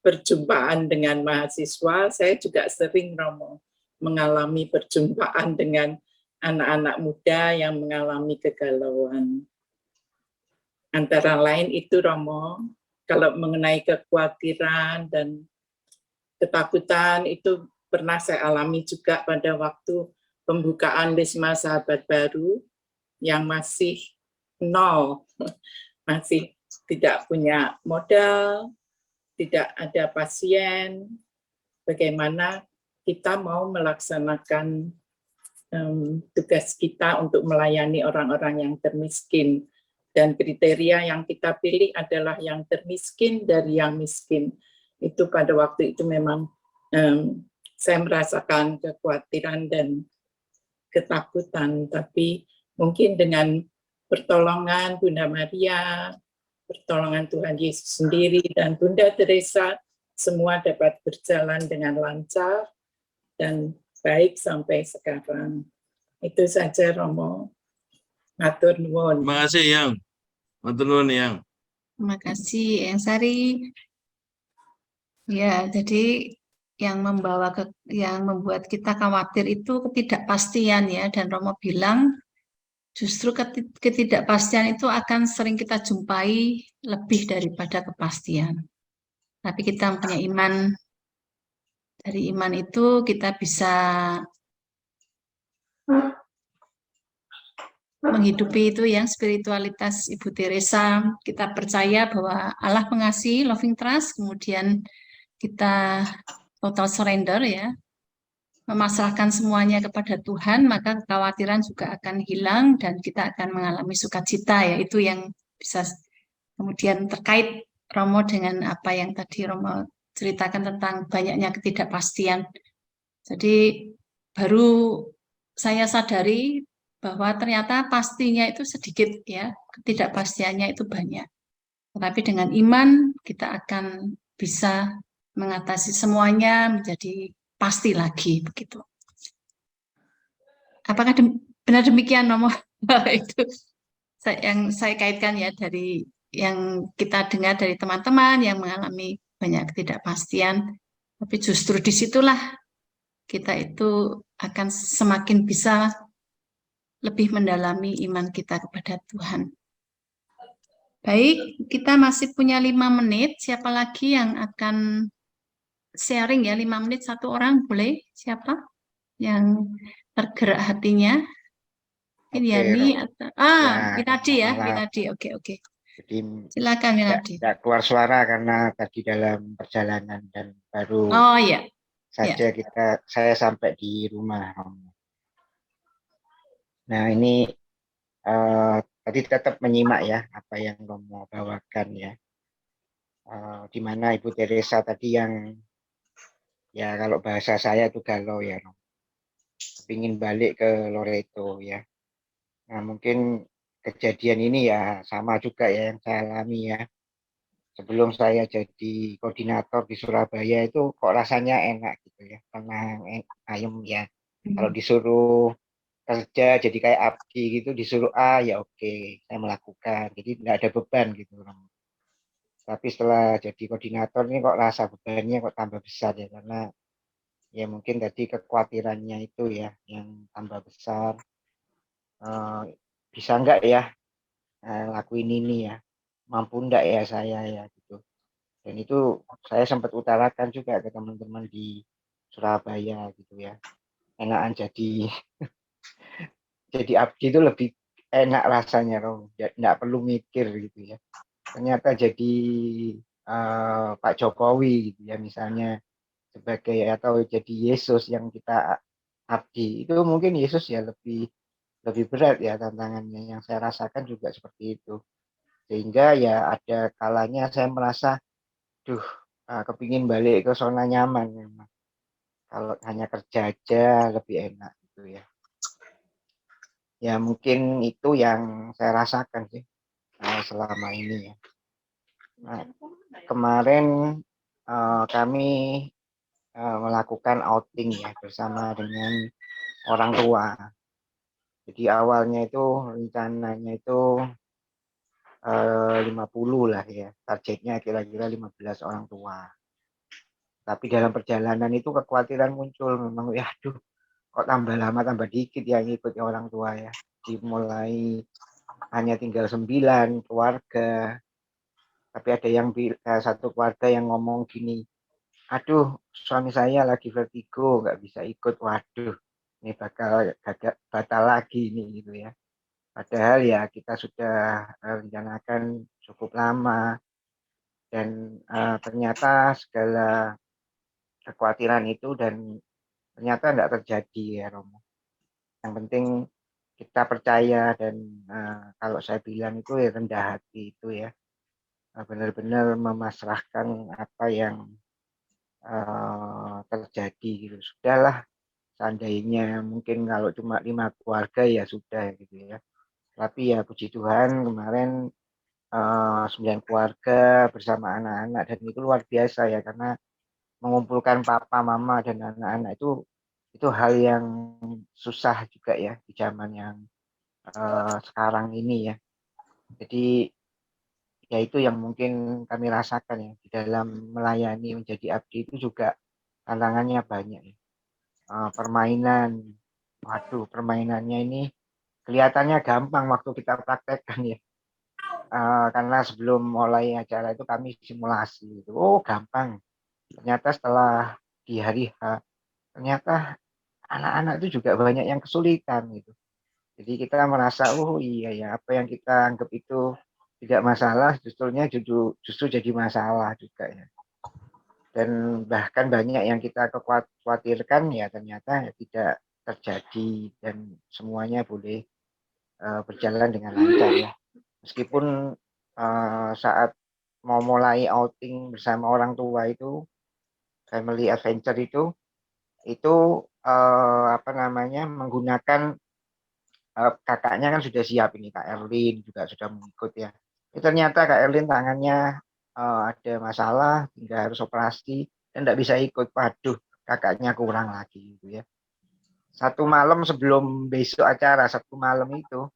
perjumpaan dengan mahasiswa, saya juga sering Romo mengalami perjumpaan dengan anak-anak muda yang mengalami kegalauan. Antara lain itu Romo, kalau mengenai kekhawatiran dan ketakutan itu pernah saya alami juga pada waktu pembukaan Wisma Sahabat Baru yang masih nol, masih tidak punya modal, tidak ada pasien, bagaimana kita mau melaksanakan tugas kita untuk melayani orang-orang yang termiskin. Dan kriteria yang kita pilih adalah yang termiskin dari yang miskin. Itu pada waktu itu memang saya merasakan kekhawatiran dan ketakutan, tapi mungkin dengan pertolongan Bunda Maria, pertolongan Tuhan Yesus sendiri, dan Bunda Teresa, semua dapat berjalan dengan lancar dan baik sampai sekarang. Itu saja Romo. Matur nuwun. Terima kasih Yang. Matur nuwun Yang. Terima kasih Yang Sari. Ya, jadi yang membuat kita khawatir itu ketidakpastian ya, dan Romo bilang justru ketidakpastian itu akan sering kita jumpai lebih daripada kepastian. Tapi kita punya iman, dari iman itu kita bisa menghidupi itu yang spiritualitas Ibu Teresa. Kita percaya bahwa Allah pengasih, loving trust, kemudian kita total surrender ya, memasrahkan semuanya kepada Tuhan, maka kekhawatiran juga akan hilang dan kita akan mengalami sukacita ya. Itu yang bisa kemudian terkait Romo dengan apa yang tadi Romo ceritakan tentang banyaknya ketidakpastian. Jadi baru saya sadari bahwa ternyata pastinya itu sedikit ya, ketidakpastiannya itu banyak. Tetapi dengan iman kita akan bisa mengatasi semuanya menjadi pasti lagi begitu. Apakah benar demikian nomor itu yang saya kaitkan ya dari yang kita dengar dari teman-teman yang mengalami banyak ketidakpastian, tapi justru disitulah kita itu akan semakin bisa lebih mendalami iman kita kepada Tuhan. Baik, kita masih punya 5 menit. Siapa lagi yang akan sharing ya? 5 menit satu orang, boleh? Siapa yang tergerak hatinya? Iriani atau Winadi ya, Winadi. Oke. Jadi Silakan Winadi. tidak keluar suara karena tadi dalam perjalanan dan baru saja saya sampai di rumah. Nah ini tadi tetap menyimak ya apa yang Romo bawakan ya. Di mana Ibu Teresa tadi yang ya kalau bahasa saya itu galau ya, ingin balik ke Loreto ya. Nah mungkin kejadian ini ya sama juga ya yang saya alami ya. Sebelum saya jadi koordinator di Surabaya itu kok rasanya enak gitu ya, tenang, ayem ya. Kalau disuruh kerja jadi kayak abdi gitu, disuruh ya oke, saya melakukan. Jadi tidak ada beban gitu. Tapi setelah jadi koordinator ini kok rasa bebannya kok tambah besar ya, karena ya mungkin tadi kekhawatirannya itu ya yang tambah besar. Bisa enggak ya lakuin ini ya, mampu enggak ya saya ya gitu. Dan itu saya sempat utarakan juga ke teman-teman di Surabaya gitu ya, enakan jadi abdi itu lebih enak rasanya, nggak perlu mikir gitu ya. Ternyata jadi Pak Jokowi gitu ya misalnya sebagai atau jadi Yesus yang kita abdi, itu mungkin Yesus ya lebih berat ya tantangannya, yang saya rasakan juga seperti itu. Sehingga ya ada kalanya saya merasa kepingin balik ke zona nyaman memang. Kalau hanya kerja aja lebih enak gitu ya. Ya mungkin itu yang saya rasakan sih selama ini ya. Nah, kemarin kami melakukan outing ya bersama dengan orang tua. Jadi awalnya itu rencananya itu 50 lah ya, targetnya kira-kira 15 orang tua. Tapi dalam perjalanan itu kekhawatiran muncul memang, ya aduh kok tambah lama tambah dikit yang ikut orang tua ya. Dimulai hanya tinggal 9 keluarga. Tapi ada yang satu keluarga yang ngomong gini, aduh suami saya lagi vertigo nggak bisa ikut, waduh ini bakal batal lagi ini gitu ya. Padahal ya kita sudah rencanakan cukup lama dan ternyata segala kekhawatiran itu dan ternyata tidak terjadi ya Romo. Yang penting kita percaya dan kalau saya bilang itu ya rendah hati itu ya, benar-benar memasrahkan apa yang terjadi gitu. Sudahlah, seandainya mungkin kalau cuma 5 keluarga ya sudah gitu ya. Tapi ya puji Tuhan kemarin 9 keluarga bersama anak-anak, dan itu luar biasa ya, karena mengumpulkan papa, mama dan anak-anak itu hal yang susah juga ya di zaman yang sekarang ini ya. Jadi ya itu yang mungkin kami rasakan ya di dalam melayani menjadi abdi itu juga tantangannya banyak ya. Permainan, waduh permainannya ini kelihatannya gampang waktu kita praktekkan ya. Karena sebelum mulai acara itu kami simulasi itu, gampang. Ternyata setelah di hari H, ternyata anak-anak itu juga banyak yang kesulitan gitu. Jadi kita merasa, iya ya, apa yang kita anggap itu tidak masalah, justru jadi masalah juga ya. Dan bahkan banyak yang kita khawatirkan ya ternyata tidak terjadi dan semuanya boleh berjalan dengan lancar ya. Meskipun saat mau mulai outing bersama orang tua itu, family adventure itu apa namanya, menggunakan kakaknya kan sudah siap ini, Kak Erlin juga sudah mengikut ya. Ternyata Kak Erlin tangannya ada masalah, hingga harus operasi dan tidak bisa ikut. Waduh, kakaknya kurang lagi gitu ya. Satu malam sebelum besok acara, Sabtu malam itu,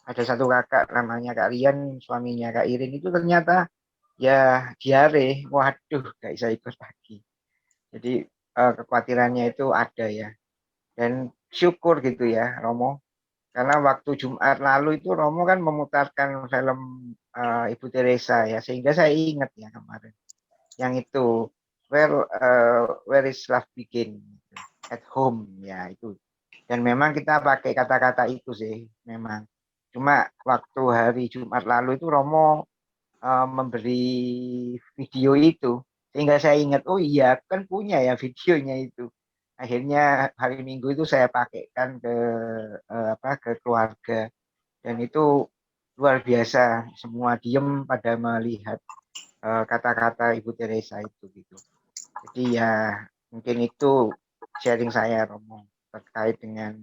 ada satu kakak namanya Kak Rian, suaminya Kak Irin itu ternyata ya diare. Waduh, nggak bisa ikut lagi. Jadi kekhawatirannya itu ada ya. Dan syukur gitu ya Romo, karena waktu Jumat lalu itu Romo kan memutarkan film Ibu Teresa ya, sehingga saya ingat ya kemarin yang itu where is love begin, at home ya itu. Dan memang kita pakai kata-kata itu sih memang. Cuma waktu hari Jumat lalu itu Romo memberi video itu, sehingga saya ingat, oh iya kan punya ya videonya itu. Akhirnya hari Minggu itu saya pakaikan ke keluarga, dan itu luar biasa, semua diem pada melihat kata-kata Ibu Teresa itu gitu. Jadi ya mungkin itu sharing saya Romo terkait dengan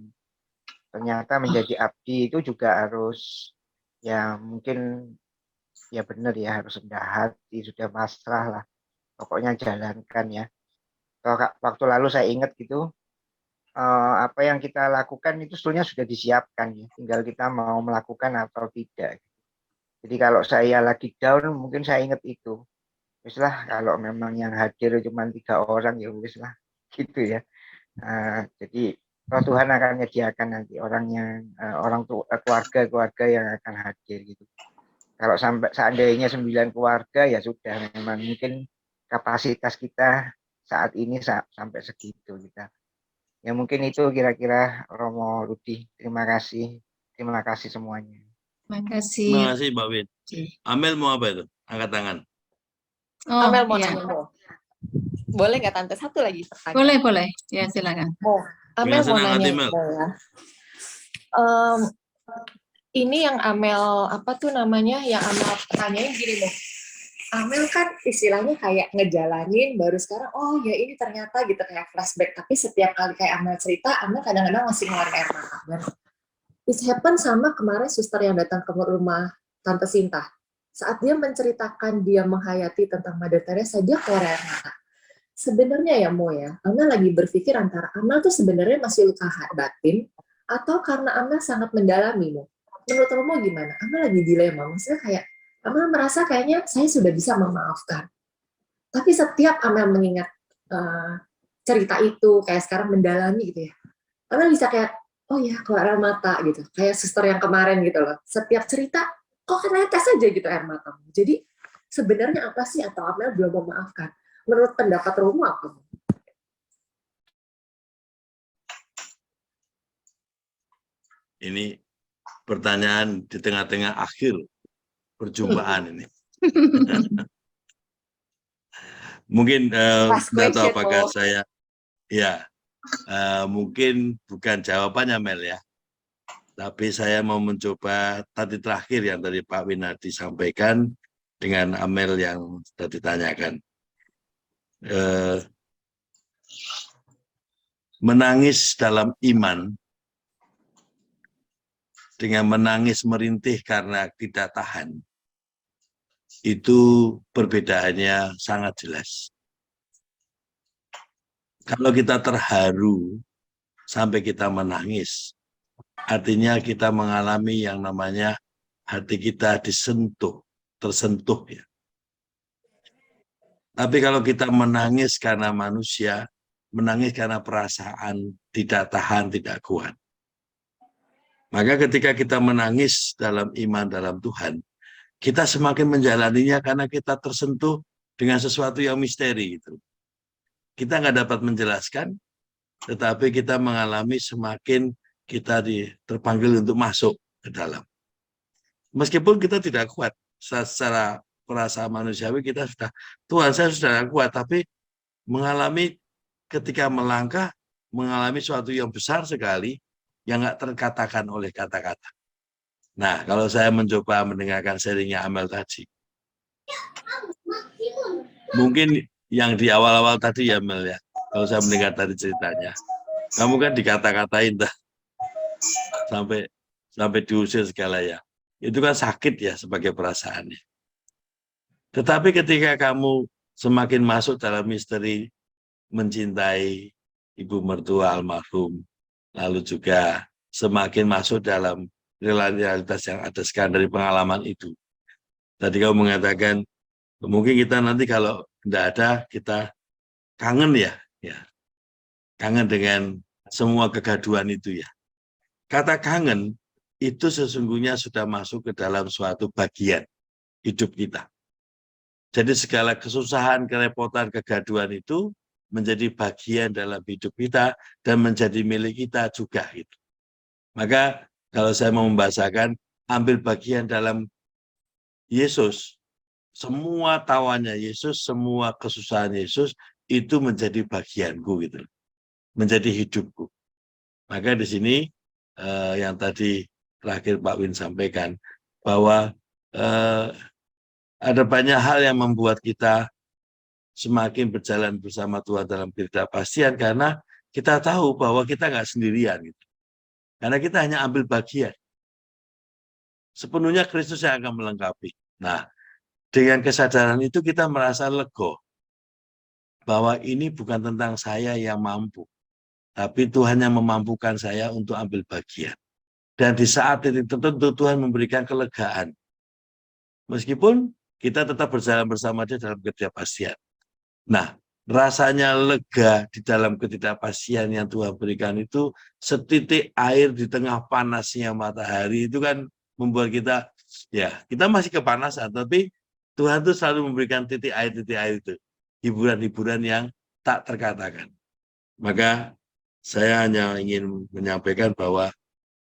ternyata menjadi abdi itu juga harus ya mungkin ya benar ya, harus rendah hati, sudah pasrah lah, pokoknya jalankan ya. Waktu lalu saya ingat gitu, apa yang kita lakukan itu sebetulnya sudah disiapkan ya, tinggal kita mau melakukan atau tidak. Jadi kalau saya lagi down mungkin saya ingat itu, wis lah kalau memang yang hadir cuma 3 orang ya wis lah gitu ya. Jadi Tuhan akan menyediakan nanti orang tua, keluarga yang akan hadir gitu. Kalau sampai seandainya 9 keluarga ya sudah, memang mungkin kapasitas kita saat ini sampai segitu kita. Ya mungkin itu kira-kira Romo Rudi. Terima kasih semuanya. Terima kasih. Terima kasih Mbak Win. Amel mau apa itu? Angkat tangan. Oh, Amel mau iya. nanya, Mo. Boleh nggak Tante? Satu lagi pertanyaan. Boleh, boleh. Ya, silakan. Mo, Amel Dengan mau senang nanya hati, Mel. Mo, ya. Ini yang Amel apa tuh namanya? Yang Amel tanyain gini Mo. Amel kan istilahnya kayak ngejalanin baru sekarang, oh ya ini ternyata gitu kayak flashback. Tapi setiap kali kayak Amel cerita, Amel kadang-kadang masih ngeluarin air mata. It happen sama kemarin suster yang datang ke rumah Tante Sinta. Saat dia menceritakan dia menghayati tentang Mother Teresa, dia keluar air mata. Sebenarnya ya Mo ya, Amel lagi berpikir antara Amel tuh sebenarnya masih luka batin atau karena Amel sangat mendalami Mo. Menurut Romo gimana? Amel lagi dilema, maksudnya kayak Amel merasa kayaknya saya sudah bisa memaafkan. Tapi setiap Amel mengingat cerita itu, kayak sekarang mendalami gitu ya, Amel bisa kayak, oh ya keluar air mata gitu. Kayak suster yang kemarin gitu loh. Setiap cerita, kok netes aja gitu air mata. Jadi sebenarnya apa sih atau Amel belum memaafkan? Menurut pendapat Romo apa? Ini pertanyaan di tengah-tengah akhir perjumpaan ini. Mungkin nggak tahu apakah saya, ya mungkin bukan jawabannya Mel ya, tapi saya mau mencoba tadi terakhir yang tadi Pak Winardi sampaikan dengan Amel yang tadi ditanyakan. Menangis dalam iman dengan menangis merintih karena tidak tahan, itu perbedaannya sangat jelas. Kalau kita terharu sampai kita menangis, artinya kita mengalami yang namanya hati kita tersentuh ya. Tapi kalau kita menangis karena manusia, menangis karena perasaan tidak tahan, tidak kuat. Maka ketika kita menangis dalam iman dalam Tuhan, kita semakin menjalaninya karena kita tersentuh dengan sesuatu yang misteri gitu. Kita nggak dapat menjelaskan, tetapi kita mengalami semakin kita terpanggil untuk masuk ke dalam. Meskipun kita tidak kuat secara perasaan manusiawi, kita sudah, Tuhan saya sudah kuat, tapi mengalami ketika melangkah, mengalami sesuatu yang besar sekali, yang nggak terkatakan oleh kata-kata. Nah, kalau saya mencoba mendengarkan sharingnya Amel tadi, Mungkin yang di awal-awal tadi ya Mel ya, kalau saya mendengar tadi ceritanya, kamu kan dikata-katain dah sampai diusir segala ya. Itu kan sakit ya sebagai perasaannya. Tetapi ketika kamu semakin masuk dalam misteri mencintai ibu mertua almarhum, lalu juga semakin masuk dalam realitas yang ada sekarang dari pengalaman itu. Tadi kamu mengatakan, mungkin kita nanti kalau tidak ada, kita kangen ya, kangen dengan semua kegaduhan itu ya. Kata kangen itu sesungguhnya sudah masuk ke dalam suatu bagian hidup kita. Jadi segala kesusahan, kerepotan, kegaduhan itu menjadi bagian dalam hidup kita dan menjadi milik kita juga. Gitu. Maka kalau saya mau membahasakan, ambil bagian dalam Yesus. Semua tawannya Yesus, semua kesusahan Yesus itu menjadi bagianku gitu. Menjadi hidupku. Maka di sini yang tadi terakhir Pak Win sampaikan bahwa ada banyak hal yang membuat kita semakin berjalan bersama Tuhan dalam ketidakpastian karena kita tahu bahwa kita nggak sendirian gitu. Karena kita hanya ambil bagian. Sepenuhnya Kristus yang akan melengkapi. Nah, dengan kesadaran itu kita merasa lega bahwa ini bukan tentang saya yang mampu, tapi Tuhan yang memampukan saya untuk ambil bagian. Dan di saat itu tentu Tuhan memberikan kelegaan. Meskipun kita tetap berjalan bersama Dia dalam ketidakpastian. Nah, rasanya lega di dalam ketidakpastian yang Tuhan berikan itu setitik air di tengah panasnya matahari itu kan membuat kita, ya kita masih kepanasan, tapi Tuhan itu selalu memberikan titik air itu, hiburan-hiburan yang tak terkatakan. Maka saya hanya ingin menyampaikan bahwa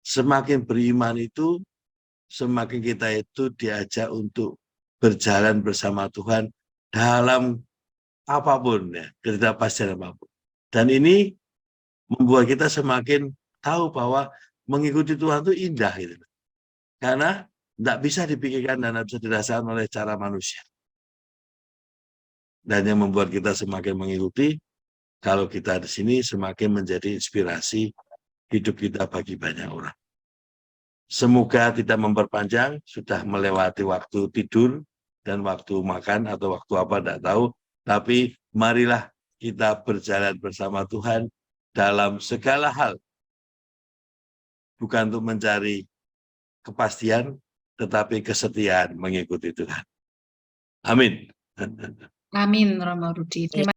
semakin beriman itu, semakin kita itu diajak untuk berjalan bersama Tuhan dalam apapun, ya, ketidakpastian apapun. Dan ini membuat kita semakin tahu bahwa mengikuti Tuhan itu indah. Gitu. Karena tidak bisa dipikirkan dan tidak bisa dirasakan oleh cara manusia. Dan yang membuat kita semakin mengikuti, kalau kita di sini semakin menjadi inspirasi hidup kita bagi banyak orang. Semoga tidak memperpanjang, sudah melewati waktu tidur dan waktu makan atau waktu apa tidak tahu, tapi marilah kita berjalan bersama Tuhan dalam segala hal. Bukan untuk mencari kepastian, tetapi kesetiaan mengikuti Tuhan. Amin. Amin, Romo Rudi. Terima